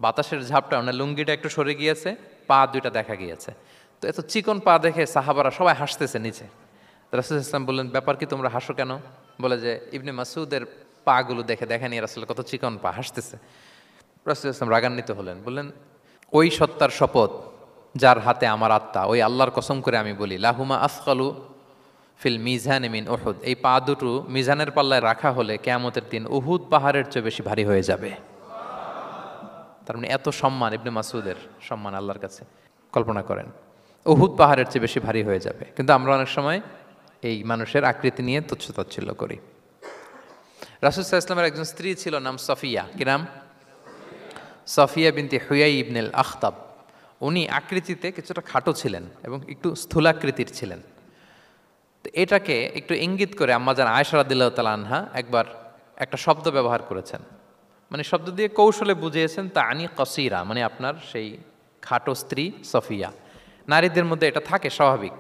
বাতাসের ঝাপটা ওনার লুঙ্গিটা একটু সরে গিয়েছে, পা দুইটা দেখা গিয়েছে। তো এত চিকন পা দেখে সাহাবারা সবাই হাসতেছে নিচে। রাসূল ইসলাম বললেন, ব্যাপার কি, তোমরা হাসো কেন? বলে যে ইবনে মাসউদের পাগুলো দেখে দেখেনি রাসূল কত চিকন পা, হাসতেছে। রাসূল ইসলাম রাগান্বিত হলেন, বললেন, ওই সত্তার শপথ যার হাতে আমার আত্মা, ওই আল্লাহর কসম করে আমি বলি, লাহুমা আসকালু ফিল মিজান মিন উহুদ, এই পা দুটো মিজানের পাল্লায় রাখা হলে কিয়ামতের দিন উহুদ পাহাড়ের চেয়ে বেশি ভারী হয়ে যাবে। তার মানে এত সম্মান, ইবনে মাসউদের সম্মান আল্লাহর কাছে, কল্পনা করেন, উহুদ পাহাড়ের চেয়ে বেশি ভারী হয়ে যাবে। কিন্তু আমরা অনেক সময় এই মানুষের আকৃতি নিয়ে তুচ্ছ-তাচ্ছিল্য করি। রাসূল সাল্লাল্লাহু আলাইহি ওয়াসাল্লামের একজন স্ত্রী ছিল, নাম সফিয়া। কি নাম? সফিয়া বিনতে হুয়াই ইবনুল আখতাব। উনি আকৃতিতে কিছুটা খাটো ছিলেন এবং একটু স্থূলাকৃতির ছিলেন। তো এটাকে একটু ইঙ্গিত করে আম্মাজান আয়েশা রাদিয়াল্লাহু তাআলা আনহা একবার একটা শব্দ ব্যবহার করেছেন, মানে শব্দ দিয়ে কৌশলে বুঝিয়েছেন, তানি কসিরা, মানে আপনার সেই খাটো স্ত্রী সফিয়া। নারীদের মধ্যে এটা থাকে স্বাভাবিক,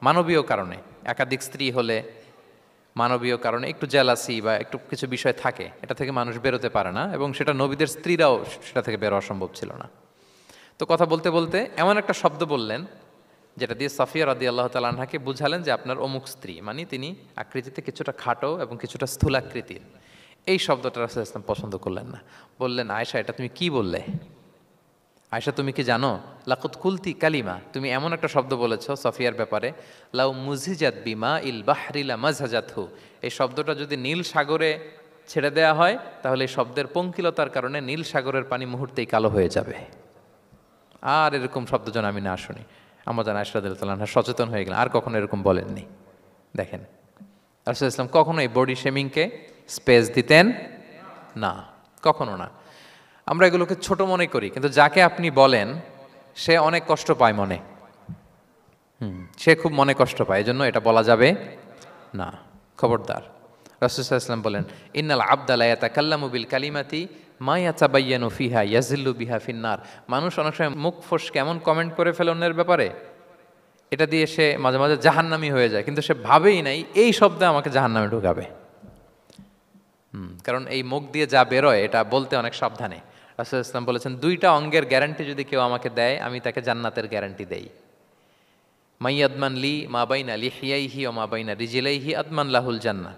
মানবীয় কারণে। একাধিক স্ত্রী হলে মানবীয় কারণে একটু জেলাসি বা একটু কিছু বিষয় থাকে, এটা থেকে মানুষ বেরোতে পারে না, এবং সেটা নবীদের স্ত্রীরাও সেটা থেকে বেরোয়া সম্ভব ছিল না। তো কথা বলতে বলতে এমন একটা শব্দ বললেন যেটা দিয়ে সফিয়া রাদিয়াল্লাহু তাআলা আনহাকে বুঝালেন যে আপনার অমুক স্ত্রী, মানে তিনি আকৃতিতে কিছুটা খাটো এবং কিছুটা স্থূলাকৃতির। এই শব্দটা রাসূল ইসলাম পছন্দ করলেন না, বললেন, আয়েশা, এটা তুমি কি বললে? আয়েশা তুমি কি জানো, লাকুত কুলতি কালিমা, তুমি এমন একটা শব্দ বলেছো সফিয়ার ব্যাপারে, লাউ মুজিজাত বিমা ইল বাহরিলা মাজহাজাতহু, এই শব্দটা যদি নীল সাগরে ছেড়ে দেয়া হয় তাহলে এই শব্দের পঙ্কিলতার কারণে নীল সাগরের পানি মুহূর্তেই কালো হয়ে যাবে। আর এরকম শব্দ যেন আমি না শুনি। আমার জান আয়েশা রাদিয়াল্লাহু তাআলা সচেতন হয়ে গেলেন, আর কখনো এরকম বলেননি। দেখেন রাসূলুল্লাহ ইসলাম কখনো এই বডি শেমিংকে স্পেস দিতেন না, কখনো না। আমরা এগুলোকে ছোট মনে করি, কিন্তু যাকে আপনি বলেন সে অনেক কষ্ট পায় মনে, সে খুব মনে কষ্ট পায়, এজন্য এটা বলা যাবে না, খবরদার। রাসূলুল্লাহ সাল্লাল্লাহু আলাইহি ওয়াসাল্লাম বলেন, ইন্নাল আবদা লা ইয়াতাকাল্লামু বিল কালিমাতি মা ইয়াতাবায়্যানু ফিহা ইয়াজিল্লু বিহা ফিন্নার। মানুষ অনেক সময় মুখ ফসকে এমন কমেন্ট করে ফেলে অন্যের ব্যাপারে, এটা দিয়ে সে মাঝে মাঝে জাহান্নামী হয়ে যায়, কিন্তু সে ভাবেই নাই এই শব্দে আমাকে জাহান্নামে ঢুকাবে। কারণ এই মুখ দিয়ে যা বেরোয় এটা বলতে অনেক সাবধানে। রাসূলুল্লাহ ইসলাম বলেছেন, দুইটা অঙ্গের গ্যারান্টি যদি কেউ আমাকে দেয় আমি তাকে জান্নাতের গ্যারান্টি দেই। মাইয়াদমান লি মা বাইনা লিহিয়াইহি ওয়া মা বাইনা রিজিলাইহি আদমান লাহুল জান্নাহ।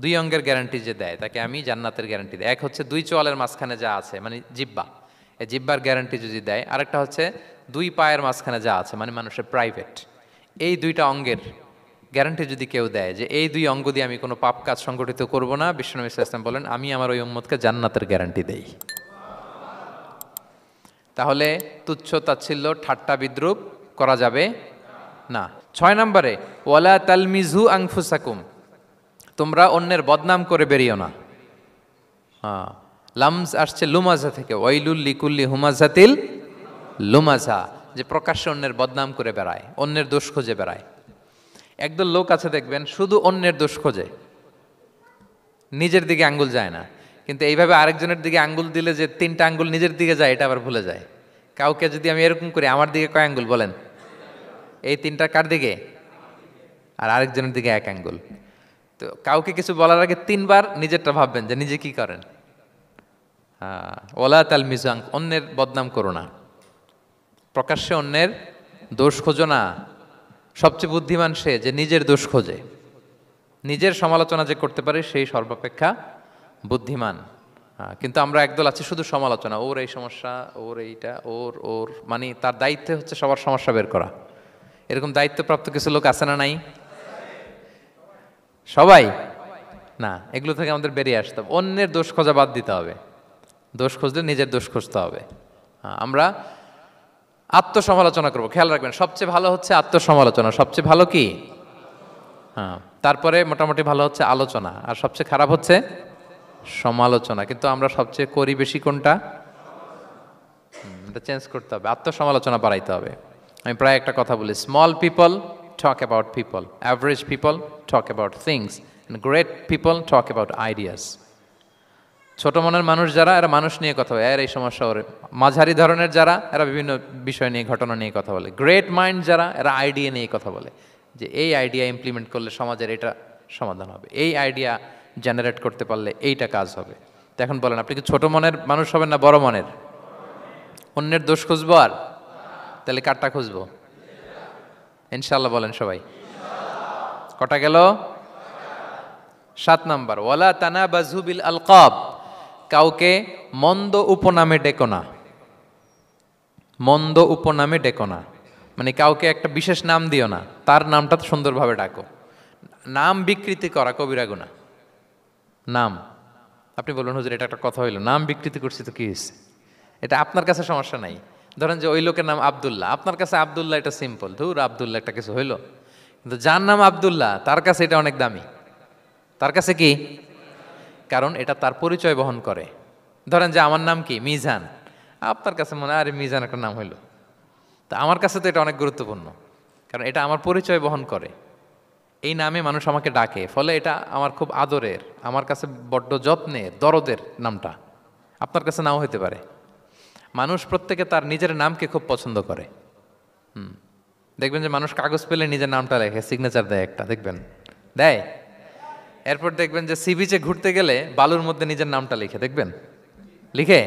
দুই অঙ্গের গ্যারান্টি যে দেয় তাকে আমি জান্নাতের গ্যারান্টি দেই। এক হচ্ছে দুই চোয়ালের মাঝখানে যা আছে মানে জিহ্বা, এই জিহ্বার গ্যারান্টি যদি দেয়। আরেকটা হচ্ছে দুই পায়ের মাঝখানে যা আছে মানে মানুষের প্রাইভেট। এই দুইটা অঙ্গের গ্যারান্টি যদি কেউ দেয় যে এই দুই অঙ্গ দিয়ে আমি কোনো পাপ কাজ সংগঠিত করব না, বিশ্বনবী সাল্লাল্লাহু আলাইহি ওয়াসাল্লাম বলেন আমি আমার ওই উম্মতকে জান্নাতের গ্যারান্টি দেই। তাহলে তুচ্ছ তাচ্ছিল্য ঠাট্টা বিদ্রুপ করা যাবে না। 6 নম্বরে ওয়ালা তালমিজু আনফুসাকুম, তোমরা অন্যের বদনাম করে বেরিও না। লামজ আসছে লুমাজা থেকে, ওয়াইলুল লিকুল্লি হুমাজাতিল লুমাজা, যে প্রকাশ্যে অন্যের বদনাম করে বেড়ায়, অন্যের দোষ খুঁজে বেড়ায়। একদল লোক আছে দেখবেন শুধু অন্যের দোষ খোঁজে, নিজের দিকে আঙ্গুল যায় না। কিন্তু এইভাবে আরেকজনের দিকে আঙ্গুল দিলে যে 3টা আঙ্গুল নিজের দিকে যায় এটা আবার ভুলে যায়। কাউকে যদি আমি এরকম করি, আমার দিকে কয় আঙ্গুল বলেন? এই 3টা কার দিকে? আর আরেকজনের দিকে 1 আঙ্গুল। তো কাউকে কিছু বলার আগে 3বার নিজেরটা ভাববেন যে নিজে কি করেন। ওলা তাল মিজাং, অন্যের বদনাম করো না, প্রকাশ্যে অন্যের দোষ খোঁজো না। সবচেয়ে বুদ্ধিমান সে যে নিজের দোষ খোঁজে, নিজের সমালোচনা যে করতে পারে সেই সর্বাপেক্ষা বুদ্ধিমান। কিন্তু আমরা একদল আছি শুধু সমালোচনা, ওর এই সমস্যা, ওর এইটা, ওর ওর মানে তার দায়িত্ব হচ্ছে সবার সমস্যা বের করা। এরকম দায়িত্বপ্রাপ্ত কিছু লোক আছে না নাই? সবাই না, এগুলো থেকে আমাদের বেরিয়ে আসতে হবে। অন্যের দোষ খোঁজা বাদ দিতে হবে, দোষ খুঁজলে নিজের দোষ খুঁজতে হবে। আমরা আত্মসমালোচনা করবো। খেয়াল রাখবেন সবচেয়ে ভালো হচ্ছে আত্মসমালোচনা, সবচেয়ে ভালো কি? তারপরে মোটামুটি ভালো হচ্ছে আলোচনা, আর সবচেয়ে খারাপ হচ্ছে সমালোচনা। কিন্তু আমরা সবচেয়ে করি বেশি কোনটা? এটা চেঞ্জ করতে হবে, আত্মসমালোচনা বাড়াইতে হবে। আমি প্রায় একটা কথা বলি, small people talk about people, average people talk about things, and great people talk about ideas. ছোট মনের মানুষ যারা, এরা মানুষ নিয়ে কথা বলে, এর এই সমস্যা ওর। মাঝারি ধরনের যারা, এরা বিভিন্ন বিষয় নিয়ে, ঘটনা নিয়ে কথা বলে। গ্রেট মাইন্ড যারা, এরা আইডিয়া নিয়ে কথা বলে, যে এই আইডিয়া ইমপ্লিমেন্ট করলে সমাজের এটা সমাধান হবে, এই আইডিয়া জেনারেট করতে পারলে এইটা কাজ হবে। তো এখন বলেন, আপনি কি ছোট মনের মানুষ হবেন না বড় মনের? অন্যের দোষ খুঁজবো আর তাহলে কারটা খুঁজবো? ইনশাল্লাহ বলেন সবাই। কটা গেল? 7 নাম্বার, ওয়ালা তানাবাজু বিল আলকাব, কাউকে মন্দ উপনামে ডেকো না। মন্দ উপনামে ডেকো না মানে কাউকে একটা বিশেষ নাম দিও না, তার নামটা সুন্দরভাবে ডাকো। নাম বিকৃতি করা কবিরা গুনাহ। নাম আপনি বলুন, হুজুর এটা একটা কথা হইলো, নাম বিকৃতি করছি তো কি হয়েছে? এটা আপনার কাছে সমস্যা নাই। ধরেন যে ওই লোকের নাম আব্দুল্লাহ, আপনার কাছে আব্দুল্লাহ এটা সিম্পল, ধুর আব্দুল্লাহ একটা কিছু হইলো। কিন্তু যার নাম আব্দুল্লাহ তার কাছে এটা অনেক দামি। তার কাছে কি? কারণ এটা তার পরিচয় বহন করে। ধরেন যে আমার নাম কি মিজান, আপনার কাছে মনে হয় আরে মিজান একটা নাম হইলো, তা আমার কাছে তো এটা অনেক গুরুত্বপূর্ণ, কারণ এটা আমার পরিচয় বহন করে। এই নামে মানুষ আমাকে ডাকে, ফলে এটা আমার খুব আদরের, আমার কাছে বড্ড যত্নের, দরদের নামটা। আপনার কাছে নাও হতে পারে। মানুষ প্রত্যেকে তার নিজের নামকে খুব পছন্দ করে। দেখবেন যে মানুষ কাগজ পেলে নিজের নামটা লেখে, সিগনেচার দেয় একটা, দেখবেন দেয়। এরপর দেখবেন যে সি বিচে ঘুরতে গেলে বালুর মধ্যে নিজের নামটা লিখে, দেখবেন লিখে।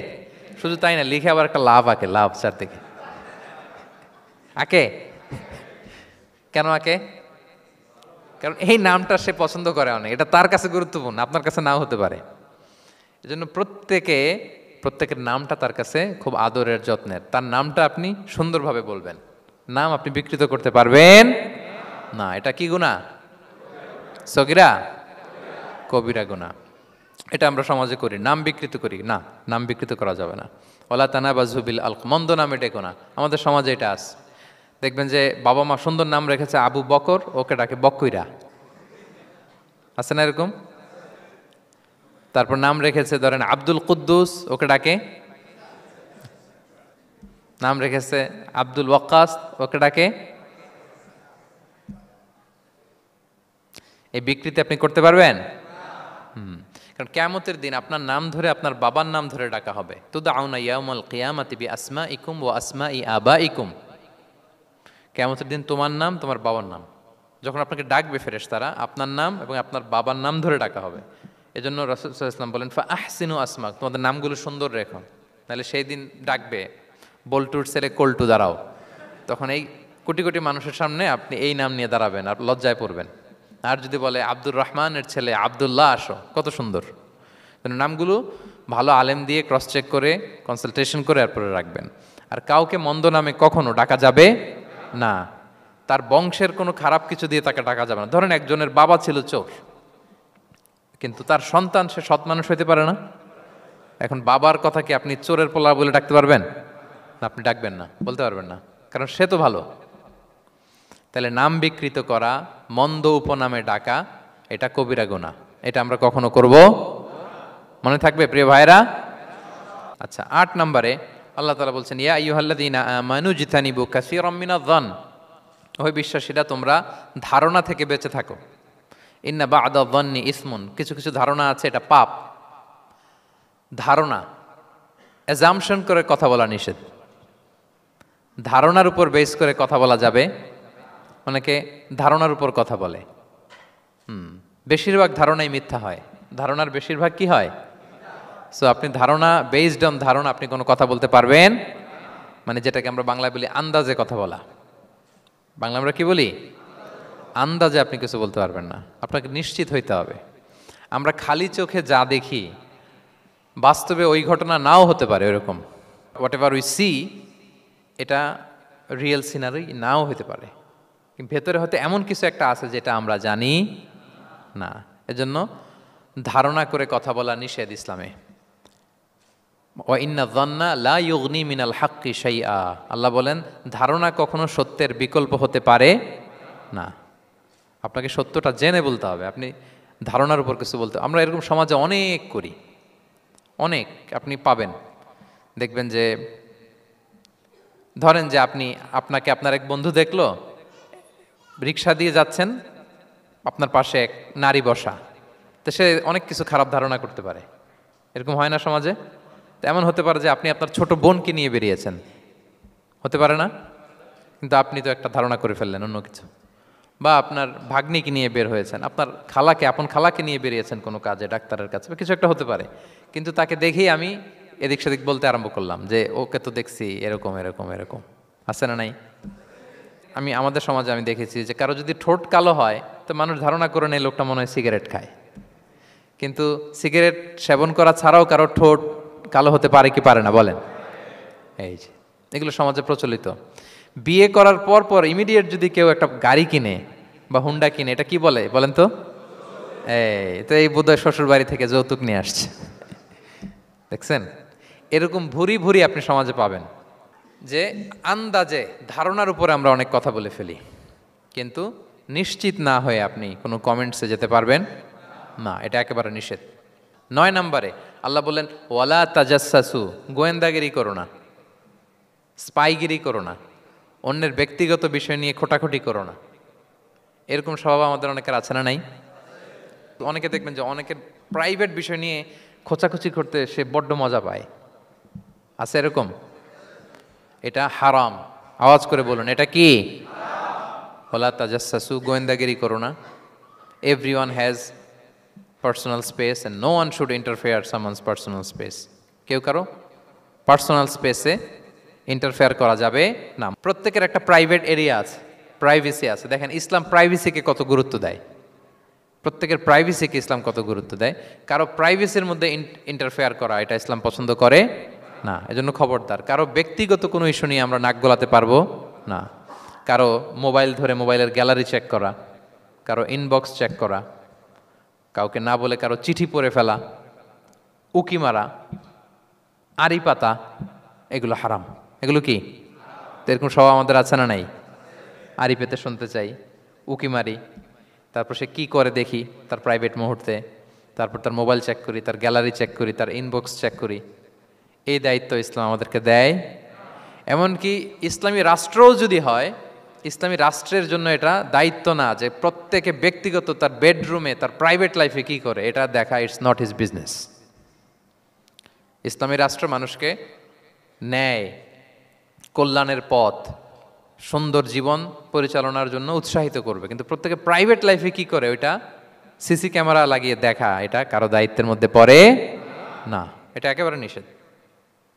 শুধু তাই না, লিখে আবার একটা লাভ আঁকে, লাভ চারদিকে আঁকে। কেন আঁকে? কারণ এই নামটা সে পছন্দ করে অনেক, এটা তার কাছে গুরুত্বপূর্ণ, আপনার কাছে নাও হতে পারে। এজন্য প্রত্যেকে প্রত্যেকের নামটা তার কাছে খুব আদরের যত্নের, তার নামটা আপনি সুন্দরভাবে বলবেন। নাম আপনি বিকৃত করতে পারবেন না। এটা কি গুনাহ? সগীরা কবিরা গুনাহ। এটা আমরা সমাজে করি, নাম বিকৃত করি না, নাম বিকৃত করা যাবে না। ওয়ালা তানাবাযু বিল আলক, মন্দ নামে ডেকো না। আমাদের সমাজে এটা আছে, দেখবেন যে বাবা মা সুন্দর নাম রেখেছে আবু বকর, ওকে ডাকে বকইরা, আছে না এরকম? তারপর নাম রেখেছে ধরেন আব্দুল কুদ্দুস, ওকে ডাকে, নাম রেখেছে আব্দুল ওয়াক্কাস, ওকে ডাকে। এই বিকৃতি আপনি করতে পারবেন? কারণ কিয়ামতের দিন আপনার নাম ধরে আপনার বাবার নাম ধরে ডাকা হবে। তুদআউনা ইয়াউমাল কিয়ামাতি বিআসমাইকুম ওয়া আসমাই আবাইকুম। কিয়ামতের দিন তোমার নাম, তোমার বাবার নাম, যখন আপনাকে ডাকবে ফেরেশতারা, আপনার নাম এবং আপনার বাবার নাম ধরে ডাকা হবে। এজন্য রাসূল সাল্লাল্লাহু আলাইহি ওয়াসাল্লাম বলেন ফা আহসিনু আসমাক, তোমাদের নামগুলো সুন্দর রেখো, নাহলে সেই দিন ডাকবে বল্টুর ছেলে কল্টু দাঁড়াও, তখন এই কোটি কোটি মানুষের সামনে আপনি এই নাম নিয়ে দাঁড়াবেন আর লজ্জায় পড়বেন। আর যদি বলে আব্দুর রহমানের ছেলে আব্দুল্লাহ, আসো, কত সুন্দর। নামগুলো ভালো আলেম দিয়ে ক্রস চেক করে কনসালটেশন করে এরপরে রাখবেন। আর কাউকে মন্দ নামে কখনো ডাকা যাবে না, তার বংশের কোনো খারাপ কিছু দিয়ে তাকে ডাকা যাবে না। ধরেন একজনের বাবা ছিল চোর, কিন্তু তার সন্তান সে সৎ মানুষ হইতে পারে না, এখন বাবার কথা কি আপনি চোরের পোলা বলে ডাকতে পারবেন? আপনি ডাকবেন না, বলতে পারবেন না, কারণ সে তো ভালো। তাহলে নাম বিকৃত করা, মন্দ উপনামে ডাকা, এটা কবিরা গুনাহ। এটা আমরা কখনো করব? মনে থাকবে প্রিয় ভাইরা? আচ্ছা, ৮ নম্বরে আল্লাহ তাআলা বলছেন ইয়া আইয়ুহাল্লাযীনা আমানু জিতানিবু কাসীরাম মিনায-যন, ওই বিশ্বাসীরা তোমরা ধারণা থেকে বেঁচে থাকো। ইন্না বা'দা-যন্নি ইসমুন, কিছু কিছু ধারণা আছে এটা পাপ। ধারণা, অ্যাজাম্পশন করে কথা বলা নিষেধ। ধারণার উপর বেস করে কথা বলা যাবে। অনেকে ধারণার উপর কথা বলে, বেশিরভাগ ধারণাই মিথ্যা হয়। ধারণার বেশিরভাগ কি হয়? সো আপনি ধারণা, বেসড অন ধারণা আপনি কোনো কথা বলতে পারবেন, মানে যেটাকে আমরা বাংলায় বলি আন্দাজে কথা বলা। বাংলা আমরা কি বলি? আন্দাজে আপনি কিছু বলতে পারবেন না, আপনাকে নিশ্চিত হইতে হবে। আমরা খালি চোখে যা দেখি, বাস্তবে ওই ঘটনা নাও হতে পারে এরকম। হোয়াট এভার উই সি, এটা রিয়েল সিনারি নাও হতে পারে, কিন্তু ভেতরে হয়তো এমন কিছু একটা আছে যেটা আমরা জানি না। এজন্য ধারণা করে কথা বলা নিষেধ ইসলামে। ওয়া ইন্না যান্না লা ইউগনি মিনাল হাক্কি শাইআ, আল্লাহ বলেন ধারণা কখনো সত্যের বিকল্প হতে পারে না। আপনাকে সত্যটা জেনে বলতে হবে, আপনি ধারণার উপর কিছু বলতে। আমরা এরকম সমাজে অনেক করি, অনেক আপনি পাবেন। দেখবেন যে ধরেন যে আপনাকে আপনার এক বন্ধু দেখলো, রিক্সা দিয়ে যাচ্ছেন, আপনার পাশে এক নারী বসা, তো সে অনেক কিছু খারাপ ধারণা করতে পারে। এরকম হয় না সমাজে? তো এমন হতে পারে যে আপনি আপনার ছোট বোনকে নিয়ে বেরিয়েছেন, হতে পারে না? কিন্তু আপনি তো একটা ধারণা করে ফেললেন অন্য কিছু। বা আপনার ভাগ্নিকে নিয়ে বের হয়েছেন, আপনার খালাকে, আপন খালাকে নিয়ে বেরিয়েছেন কোনো কাজে, ডাক্তারের কাছে, বা কিছু একটা হতে পারে। কিন্তু তাকে দেখেই আমি এদিক সেদিক বলতে আরম্ভ করলাম যে ওকে তো দেখছি এরকম এরকম এরকম, আছে না নাই? আমাদের সমাজে আমি দেখেছি যে কারো যদি ঠোঁট কালো হয় তো মানুষ ধারণা করে নেই লোকটা মনে হয় সিগারেট খায়। কিন্তু সিগারেট সেবন করা ছাড়াও কারো ঠোঁট কালো হতে পারে কি পারে না বলেন? এই যে এগুলো সমাজে প্রচলিত। বিয়ে করার পর পর ইমিডিয়েট যদি কেউ একটা গাড়ি কিনে বা হুন্ডা কিনে, এটা কি বলে বলেন তো? এই বোধহয় শ্বশুর বাড়ি থেকে যৌতুক নিয়ে আসছে। দেখছেন, এরকম ভুরি ভুরি আপনি সমাজে পাবেন যে আন্দাজে ধারণার উপরে আমরা অনেক কথা বলে ফেলি, কিন্তু নিশ্চিত না হয়ে আপনি কোনো কমেন্টসে যেতে পারবেন না, এটা একেবারে নিষেধ। ৯ নম্বরে আল্লাহ বললেন ওয়ালা তাজাসসু, গোয়েন্দাগিরি করো না, স্পাইগিরি করো না, অন্যের ব্যক্তিগত বিষয় নিয়ে খোটাখুটি করো না। এরকম স্বভাব আমাদের অনেকের আছে না নাই? অনেকে দেখবেন যে অনেকের প্রাইভেট বিষয় নিয়ে খোঁচাখুচি করতে সে বড্ড মজা পায়, আছে এরকম? এটা হারাম, আওয়াজ করে বলুন এটা কি? ওয়ালা তাজাসসু, গোয়েন্দাগিরি করো না। Everyone has personal space and no one should interfere someone's personal space. কেউ কারো পার্সোনাল স্পেসে ইন্টারফেয়ার করা যাবে না। প্রত্যেকের একটা প্রাইভেট এরিয়া আছে, প্রাইভেসি আছে। দেখেন ইসলাম প্রাইভেসিকে কত গুরুত্ব দেয়। প্রত্যেকের প্রাইভেসিকে ইসলাম কত গুরুত্ব দেয়। কারো প্রাইভেসির মধ্যে ইন্টারফেয়ার করা এটা ইসলাম পছন্দ করে না। এজন্য খবরদার, কারো ব্যক্তিগত কোনো ইস্যু নিয়ে আমরা নাক গলাতে পারবো না। কারো মোবাইল ধরে মোবাইলের গ্যালারি চেক করা, কারো ইনবক্স চেক করা, কাউকে না বলে কারো চিঠি পড়ে ফেলা, উকি মারা, আড়ি পাতা, এগুলো হারাম। এগুলো কি? তো এরকম সব আমাদের আছে না নাই? আড়ি পেতে শুনতে চাই, উকি মারি, তারপর সে কি করে দেখি তার প্রাইভেট মুহূর্তে, তারপর তার মোবাইল চেক করি, তার গ্যালারি চেক করি, তার ইনবক্স চেক করি। এই দায়িত্ব ইসলাম আমাদেরকে দেয়। এমনকি ইসলামী রাষ্ট্রও যদি হয়, ইসলামী রাষ্ট্রের জন্য এটা দায়িত্ব না যে প্রত্যেকে ব্যক্তিগত তার বেডরুমে তার প্রাইভেট লাইফে কি করে এটা দেখা, ইটস নট হিজ বিজনেস। ইসলামী রাষ্ট্র মানুষকে ন্যায়, কল্যাণের পথ, সুন্দর জীবন পরিচালনার জন্য উৎসাহিত করবে, কিন্তু প্রত্যেকে প্রাইভেট লাইফে কি করে ওইটা সিসি ক্যামেরা লাগিয়ে দেখা, এটা কারো দায়িত্বের মধ্যে পড়ে না। এটা একেবারে নিষেধ।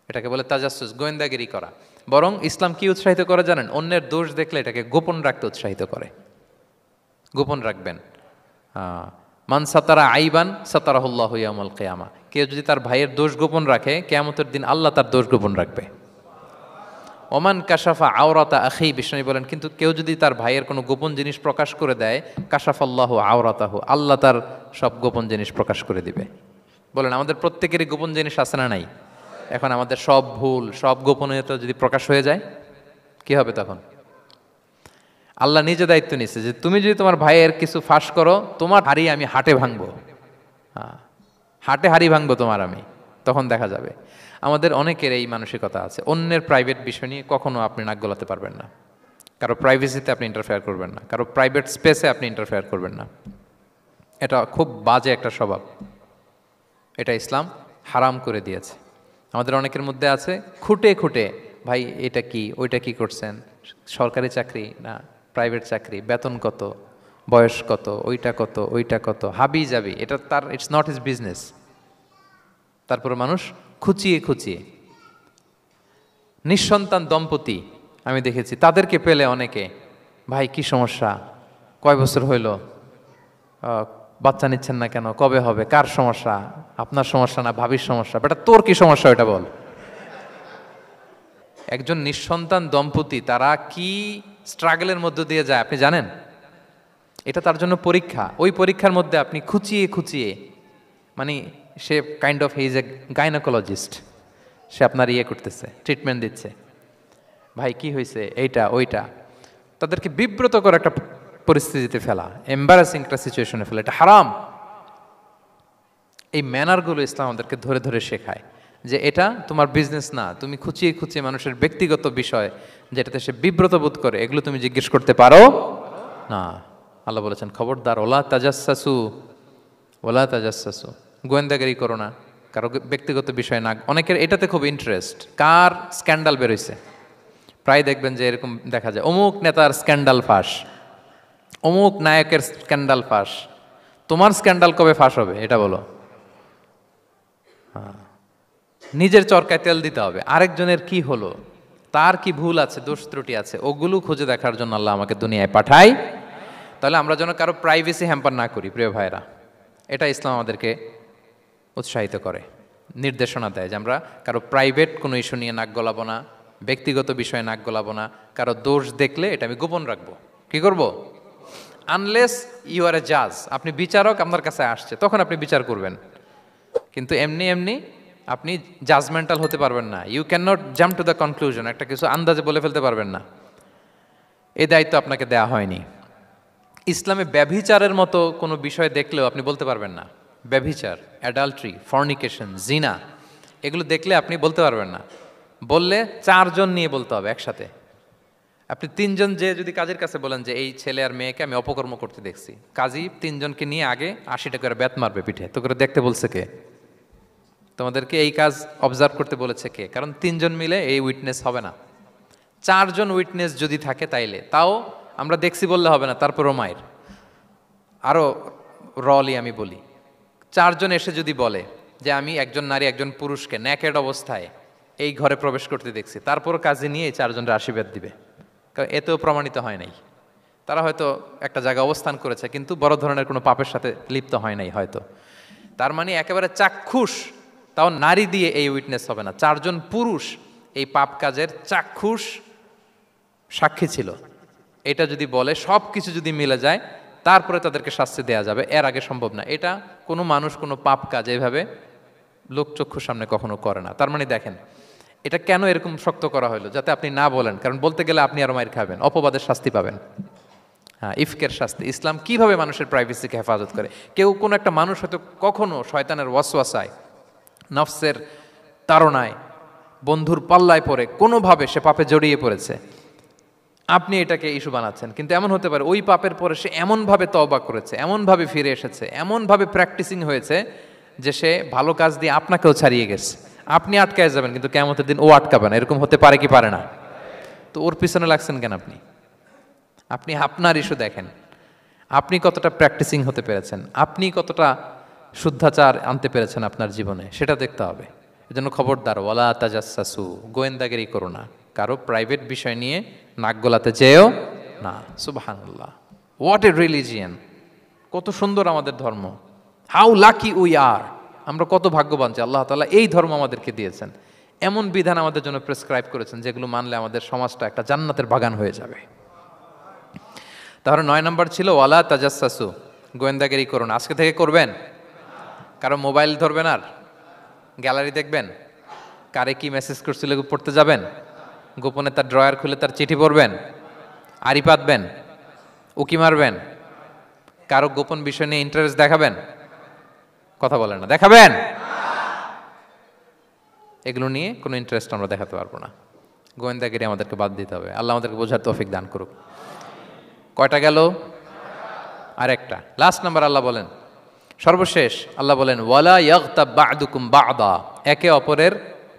এটাকে বলে তাজাসসুস, গোয়েন্দাগিরি করা। বরং ইসলাম কি উৎসাহিত করে জানেন? অন্যের দোষ দেখলে এটাকে গোপন রাখতে উৎসাহিত করে। গোপন রাখবেন। মান সাতারা আইবান সাতারাহুল্লাহু ইয়াউমাল কিয়ামা। কেউ যদি তার ভাইয়ের দোষ গোপন রাখে, কিয়ামতের দিন আল্লাহ তার দোষ গোপন রাখবে। ওমান কাশাফা আওরাতা আখি, বিষ্ণু বলেন, কিন্তু কেউ যদি তার ভাইয়ের কোনো গোপন জিনিস প্রকাশ করে দেয়, কাশাফাল্লাহু আওরাতাহু, আল্লাহ তার সব গোপন জিনিস প্রকাশ করে দিবে। বলেন, আমাদের প্রত্যেকেরই গোপন জিনিস আছে না নাই? এখন আমাদের সব ভুল, সব গোপনীয়তা যদি প্রকাশ হয়ে যায়, কি হবে তখন? আল্লাহ নিজে দায়িত্ব নিচ্ছে যে তুমি যদি তোমার ভাইয়ের কিছু ফাঁস করো, তোমার হাড়ি আমি হাটে ভাঙবো। হাটে হাড়ি ভাঙবো তোমার আমি, তখন দেখা যাবে। আমাদের অনেকের এই মানসিকতা আছে, অন্যের প্রাইভেট বিষয় নিয়ে কখনো আপনি নাক গলাতে পারবেন না। কারো প্রাইভেসিতে আপনি ইন্টারফেয়ার করবেন না, কারো প্রাইভেট স্পেসে আপনি ইন্টারফেয়ার করবেন না। এটা খুব বাজে একটা স্বভাব, এটা ইসলাম হারাম করে দিয়েছে। আমাদের অনেকের মধ্যে আছে খুঁটে খুঁটে, ভাই এটা কি, ওইটা কি করছেন, সরকারি চাকরি না প্রাইভেট চাকরি, বেতন কত, বয়স কত, ওইটা কত, ওইটা কত, হাবি যাবি, এটা তার, ইটস নট হিজ বিজনেস। তারপর মানুষ খুঁচিয়ে খুঁচিয়ে। নিঃসন্তান দম্পতি আমি দেখেছি, তাদেরকে পেলে অনেকে, ভাই কি সমস্যা, কয় বছর হইল, বাচ্চা নিচ্ছেন না কেন, কবে হবে, কার সমস্যা, আপনার সমস্যা না ভাবির সমস্যা, বেটা তোর কি সমস্যা ওটা বল। একজন নিঃসন্তান দম্পতি তারা কি স্ট্রাগলের মধ্য দিয়ে যায় আপনি জানেন? এটা তার জন্য পরীক্ষা। ওই পরীক্ষার মধ্যে আপনি খুঁচিয়ে খুঁচিয়ে, মানে সে kind of he is a gynaecologist, সে আপনার ইয়ে করতেছে, ট্রিটমেন্ট দিচ্ছে, ভাই কি হয়েছে, এইটা ওইটা, তাদেরকে বিব্রত করে একটা পরিস্থিতিতে ফেলা, এম্বারাসিং একটা সিচুয়েশনে ফেলা, এটা হারাম। এই ম্যানারগুলো ইসলাম আমাদেরকে ধরে ধরে শেখায় যে এটা তোমার বিজনেস না, তুমি খুঁচিয়ে খুঁচিয়ে মানুষের ব্যক্তিগত বিষয় যেটাতে সে বিব্রত বোধ করে, এগুলো তুমি জিজ্ঞেস করতে পারো না। আল্লাহ বলেছেন খবরদার, ওলা তাজাসসু, ওলা তাজাসসু, গোয়েন্দাগিরি করো না, কারো ব্যক্তিগত বিষয় না। অনেকের এটাতে খুব ইন্টারেস্ট, কার স্ক্যান্ডাল বেরোইছে। প্রায় দেখবেন যে এরকম দেখা যায়, অমুক নেতার স্ক্যান্ডাল ফাঁস, অমুক নায়কের স্ক্যান্ডাল ফাঁস। তোমার স্ক্যান্ডাল কবে ফাঁস হবে এটা বলো? নিজের চরকায় তেল দিতে হবে, আরেকজনের কি হলো, তার কি ভুল আছে, দোষ ত্রুটি আছে, ওগুলো খুঁজে দেখার জন্য আল্লাহ আমাকে দুনিয়ায় পাঠাই। তাহলে আমরা যেন কারো প্রাইভেসি হ্যাম্পার না করি। প্রিয় ভাইরা, এটা ইসলাম আমাদেরকে উৎসাহিত করে, নির্দেশনা দেয় যে আমরা কারো প্রাইভেট কোনো ইস্যু নিয়ে নাক গলাবো না, ব্যক্তিগত বিষয়ে নাক গলাবো না। কারো দোষ দেখলে এটা আমি গোপন রাখবো। কি করব? আনলেস ইউ আর এ জাজ, আপনি বিচারক, আপনার কাছে আসছে, তখন আপনি বিচার করবেন। কিন্তু এমনি এমনি আপনি জাজমেন্টাল হতে পারবেন না। You can not jump to the conclusion, একটা কিছু আন্দাজে বলে ফেলতে পারবেন না। এই দায়িত্ব আপনাকে দেয়া হয়নি। ইসলামে ব্যভিচারের মতো কোনো বিষয় দেখলেও আপনি বলতে পারবেন না। ব্যভিচার, অ্যাডাল্ট্রি, ফর্নিকেশন, জিনা, এগুলো দেখলে আপনি বলতে পারবেন না। বললে 4 জন নিয়ে বলতে হবে একসাথে। আপনি 3 জন যে যদি কাজের কাছে বলেন যে এই ছেলে আর মেয়েকে আমি অপকর্ম করতে দেখছি, কাজী 3 জনকে নিয়ে আগে 80 টাকা করে বেত মারবে পিঠে, তো করে দেখতে বলছে কে? তোমাদেরকে এই কাজ অবজার্ভ করতে বলেছে কে? কারণ 3 জন মিলে এই উইটনেস হবে না। 4 জন উইটনেস যদি থাকে তাইলে তাও আমরা দেখছি বললে হবে না, তারপরও মায়ের। আরও রলি আমি বলি, 4 জন এসে যদি বলে যে আমি একজন নারী একজন পুরুষকে ন্যাকেড অবস্থায় এই ঘরে প্রবেশ করতে দেখছি, তারপর কাজে নিয়ে এই 4 জনের আশীর্বাদ দিবে, কারণ এতেও প্রমাণিত হয় নাই। তারা হয়তো একটা জায়গায় অবস্থান করেছে কিন্তু বড় ধরনের কোনো পাপের সাথে লিপ্ত হয় নাই হয়তো। তার মানে একেবারে চাক্ষুষ, তাও নারী দিয়ে এই উইটনেস হবে না, 4 জন পুরুষ এই পাপ কাজের চাক্ষুষ সাক্ষী ছিল, এটা যদি বলে সব কিছু যদি মিলে যায় তারপরে তাদেরকে শাস্তি দেয়া যাবে, এর আগে সম্ভব না। এটা কোনো মানুষ কোনো পাপ কাজ এইভাবে লোকচক্ষুর সামনে কখনো করে না। তার মানে দেখেন এটা কেন এরকম শক্ত করা হলো, যাতে আপনি না বলেন, কারণ বলতে গেলে আপনি আরো মাইর খাবেন, অপবাদের শাস্তি পাবেন। হ্যাঁ, ইফকের শাস্তি। ইসলাম কিভাবে মানুষের প্রাইভেসিকে হেফাজত করে। কেউ কোনো একটা মানুষ হয়তো কখনো শয়তানের ওয়াসওয়াসায়, নফসের তাড়নায়, বন্ধুর পাল্লায় পড়ে কোনোভাবে সে পাপে জড়িয়ে পড়েছে, আপনি এটাকে ইস্যু বানাচ্ছেন, কিন্তু এমন হতে পারে ওই পাপের পরে সে এমনভাবে তওবা করেছে, এমনভাবে ফিরে এসেছে, এমনভাবে প্র্যাকটিসিং হয়েছে যে সে ভালো কাজ দিয়ে আপনাকেও ছাড়িয়ে গেছে। আপনি আটকায় যাবেন কিন্তু কিয়ামতের দিন ও আটকাবে না। এরকম হতে পারে কি পারে না? তো ওর পিছনে লাগছেন কেন আপনি? আপনি আপনার ইস্যু দেখেন, আপনি কতটা প্র্যাকটিসিং হতে পেরেছেন, আপনি কতটা শুদ্ধাচার আনতে পেরেছেন আপনার জীবনে, সেটা দেখতে হবে। এজন্য খবরদার, ওয়ালা তাজাসসু, গোয়েন্দাগিরি করো না, কারো প্রাইভেট বিষয় নিয়ে নাক গলাতে যেও না। সুবহানাল্লাহ, হোয়াট এ রিলিজিয়ান! কত সুন্দর আমাদের ধর্ম, হাউ লাকি উই আর! আমরা কত ভাগ্যবান যে আল্লাহ তাআলা এই ধর্ম আমাদেরকে দিয়েছেন, এমন বিধান আমাদের জন্য প্রেসক্রাইব করেছেন যেগুলো মানলে আমাদের সমাজটা একটা জান্নাতের বাগান হয়ে যাবে। তাহলে 9 নম্বর ছিল ওয়ালা তাজাসসু, গোয়েন্দাগিরি করুন। আজকে থেকে করবেন? কারো মোবাইল ধরবেন, আর গ্যালারি দেখবেন, কারে কি মেসেজ করছিল পড়তে যাবেন, গোপনে তার ড্রয়ার খুলে তার চিঠি পড়বেন, আড়ি পাতবেন, উকি মারবেন, কারো গোপন বিষয় নিয়ে ইন্টারেস্ট দেখাবেন? কথা বলেন না, দেখাবেন? এগুলো নিয়ে কোনো ইন্টারেস্ট আমরা দেখাতে পারবো না। গোয়েন্দাগিরি আমাদেরকে বাদ দিতে হবে। আল্লাহ আমাদেরকে বোঝার তৌফিক দান করুক। কয়টা গেল? আর একটা, লাস্ট নাম্বার। আল্লাহ বলেন, সর্বশেষ আল্লাহ বলেন, ওয়ালা ইয়াগতাব বা'দুকুম বা'দা, একে অপরের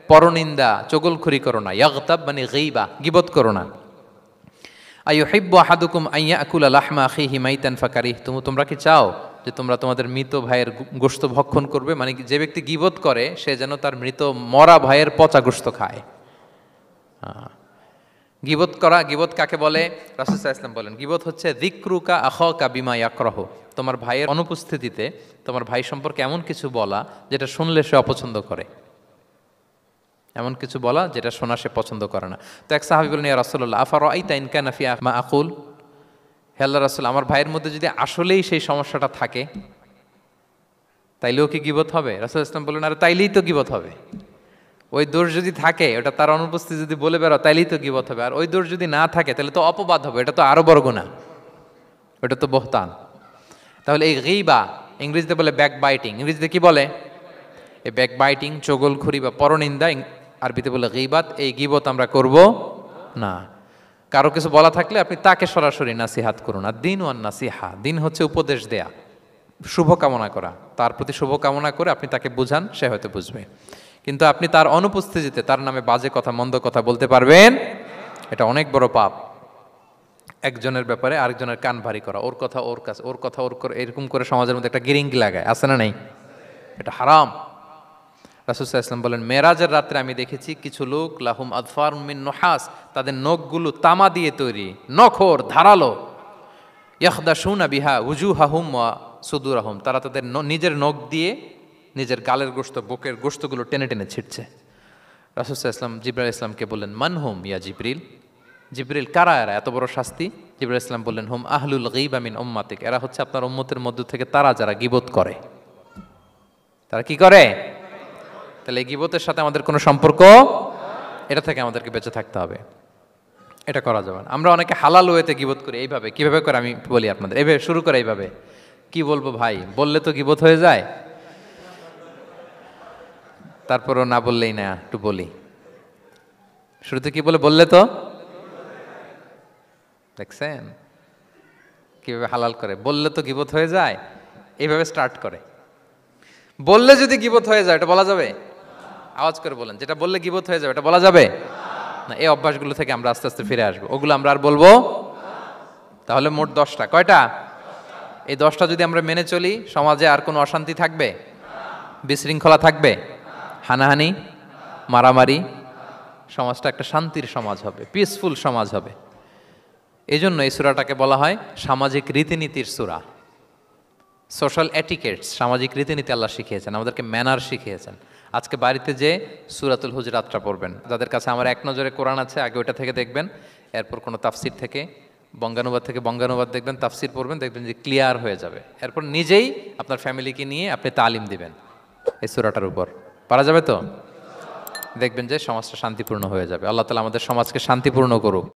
পরনিন্দা চগলখড়ি করো না। ইয়াগতাব মানে গীবা, গীবত করো না। আইয়ুহিব্বু আহাদুকুম আইয়াকুলা লাহমা আখিহি মাইতান ফাকারিহতুম, তোমরা কি চাও যে তোমরা তোমাদের মৃত ভাইয়ের গোশত ভক্ষণ করবে? মানে যে ব্যক্তি গীবত করে সে যেন তার মৃত মরা ভাইয়ের পচা গোশত খায়। গীবত করা, গীবত কাকে বলে? রাসূল সাল্লাল্লাহু আলাইহি ওয়াসাল্লাম বলেন, গীবত হচ্ছে যিকরুকা আখাকা বিমা ইয়াকরাহু, তোমার ভাইয়ের অনুপস্থিতিতে তোমার ভাই সম্পর্কে এমন কিছু বলা যেটা শুনলে সে অপছন্দ করে, এমন কিছু বলা যেটা শোনা সে পছন্দ করে না। তো এক সাহাবী বলেন, ইয়া রাসূলুল্লাহ আফারাআইতা ইন কানা ফি মা আকুল, হে আল্লাহর রাসূল, আমার ভাইয়ের মধ্যে যদি আসলেই সেই সমস্যাটা থাকে তাইলেও কি গীবত হবে? রাসূল সাল্লাল্লাহু আলাইহি ওয়াসাল্লাম বলেন, আরে তাইলেই তো গীবত হবে। ওই দোষ যদি থাকে, ওটা তার অনুপস্থিতি যদি বলে বেরো তাইলেই তো গীবত হবে। আর ওই দোষ যদি না থাকে তাহলে তো অপবাদ হবে, এটা তো আরো বড় গুনাহ, ওটা তো বহতান। তাহলে এই গীবা ইংরেজিতে বলে ব্যাক বাইটিং। ইংরেজিতে কি বলে? এই ব্যাক বাইটিং, চগলখড়ি বা পরনিন্দা, আরবিতে বলে গীবাত। এই গীবত আমরা করব না। কারো কিছু বলা থাকলে আপনি তাকে সরাসরি নাসিহাত করুন। আর দিন ওয়ান নাসিহা, দিন হচ্ছে উপদেশ দেয়া, শুভ কামনা করা, তার প্রতি শুভ কামনা করে আপনি তাকে বুঝান, সে হয়তো বুঝবে। কিন্তু আপনি তার অনুপস্থিতিতে তার নামে বাজে কথা, মন্দ কথা বলতে পারবেন? এটা অনেক বড় পাপ। একজনের ব্যাপারে আরেকজনের কান ভারী করা, ওর কথা ওর কাছে, ওর কথা ওর করে, এরকম করে সমাজের মধ্যে একটা গিরিঙ্গি লাগায়, আছে না নেই? এটা হারাম। রাসূল সাল্লাল্লাহু আলাইহি ওয়াসাল্লাম বলেন, মেরাজের রাত্রে আমি দেখেছি কিছু লোক লাহুম আযফার মিন নুহাস, তাদের নখগুলো তামা দিয়ে তৈরি, নখর ধারালো, ইয়াখদাশুনা বিহা উজুহাহুম ওয়া সুদুরাহুম, তারা তাদের নিজের নখ দিয়ে নিজের গালের গোশত, বুকের গোশতগুলো টেনে টেনে ছিটছে। রাসূল সাল্লাল্লাহু আলাইহি ওয়াসাল্লাম জিবরাইল আলাইহিস সালামকে বললেন, মানহুম ইয়া জিবরিল, জিবরিল কারা এরা, এত বড় শাস্তি? জিবরাইল আলাইহিস সালাম বললেন, হুম আহলুল গীবা মিন উম্মাতিক, এরা হচ্ছে আপনার উম্মতের মধ্য থেকে তারা যারা গীবত করে। তারা কি করে? তাহলে এই গীবতের সাথে আমাদের কোনো সম্পর্ক, এটা থেকে আমাদেরকে বেঁচে থাকতে হবে, এটা করা যাবে না। আমরা অনেকে হালাল ওয়েতে গীবত করি। এইভাবে কিভাবে করে আমি বলি আপনাদের, এইভাবে শুরু করে, এইভাবে কি বলবো ভাই, বললে তো গীবত হয়ে যায়, তারপরও না বললেই না, একটু বলি। শুরুতে কি বললে তো, দেখছেন কিভাবে হালাল করে, বললে তো গীবত হয়ে যায়, এইভাবে স্টার্ট করে। বললে যদি গীবত হয়ে যায় এটা বলা যাবে? আওয়াজ করে বলেন, যেটা বললে গীবত হয়ে যাবে এটা বলা যাবে না। এই অভ্যাসগুলো থেকে আমরা আস্তে আস্তে ফিরে আসবো, ওগুলো আমরা আর বলবো। তাহলে মোট 10টা, কয়টা? এই 10টা যদি আমরা মেনে চলি, সমাজে আর কোনো অশান্তি থাকবে? বিশৃঙ্খলা থাকবে? হানাহানি, মারামারি? সমাজটা একটা শান্তির সমাজ হবে, পিসফুল সমাজ হবে। এই জন্য এই সূরাটাকে বলা হয় সামাজিক রীতিনীতির সূরা। সোশ্যাল এটিকেটস, সামাজিক রীতিনীতি আল্লাহ শিখিয়েছেন, আমাদেরকে ম্যানার শিখিয়েছেন। আজকে বাড়িতে যে সূরাতুল হুজরাতটা পড়বেন, যাদের কাছে আমার এক নজরে কোরআন আছে আগে ওটা থেকে দেখবেন, এরপর কোনো তাফসির থেকে বঙ্গানুবাদ দেখবেন, তাফসির পড়বেন, দেখবেন যে ক্লিয়ার হয়ে যাবে। এরপর নিজেই আপনার ফ্যামিলিকে নিয়ে আপনি তালিম দিবেন এই সূরাটার উপর। পারা যাবে তো? দেখবেন যে সমাজটা শান্তিপূর্ণ হয়ে যাবে। আল্লাহ তাআলা আমাদের সমাজকে শান্তিপূর্ণ করুক।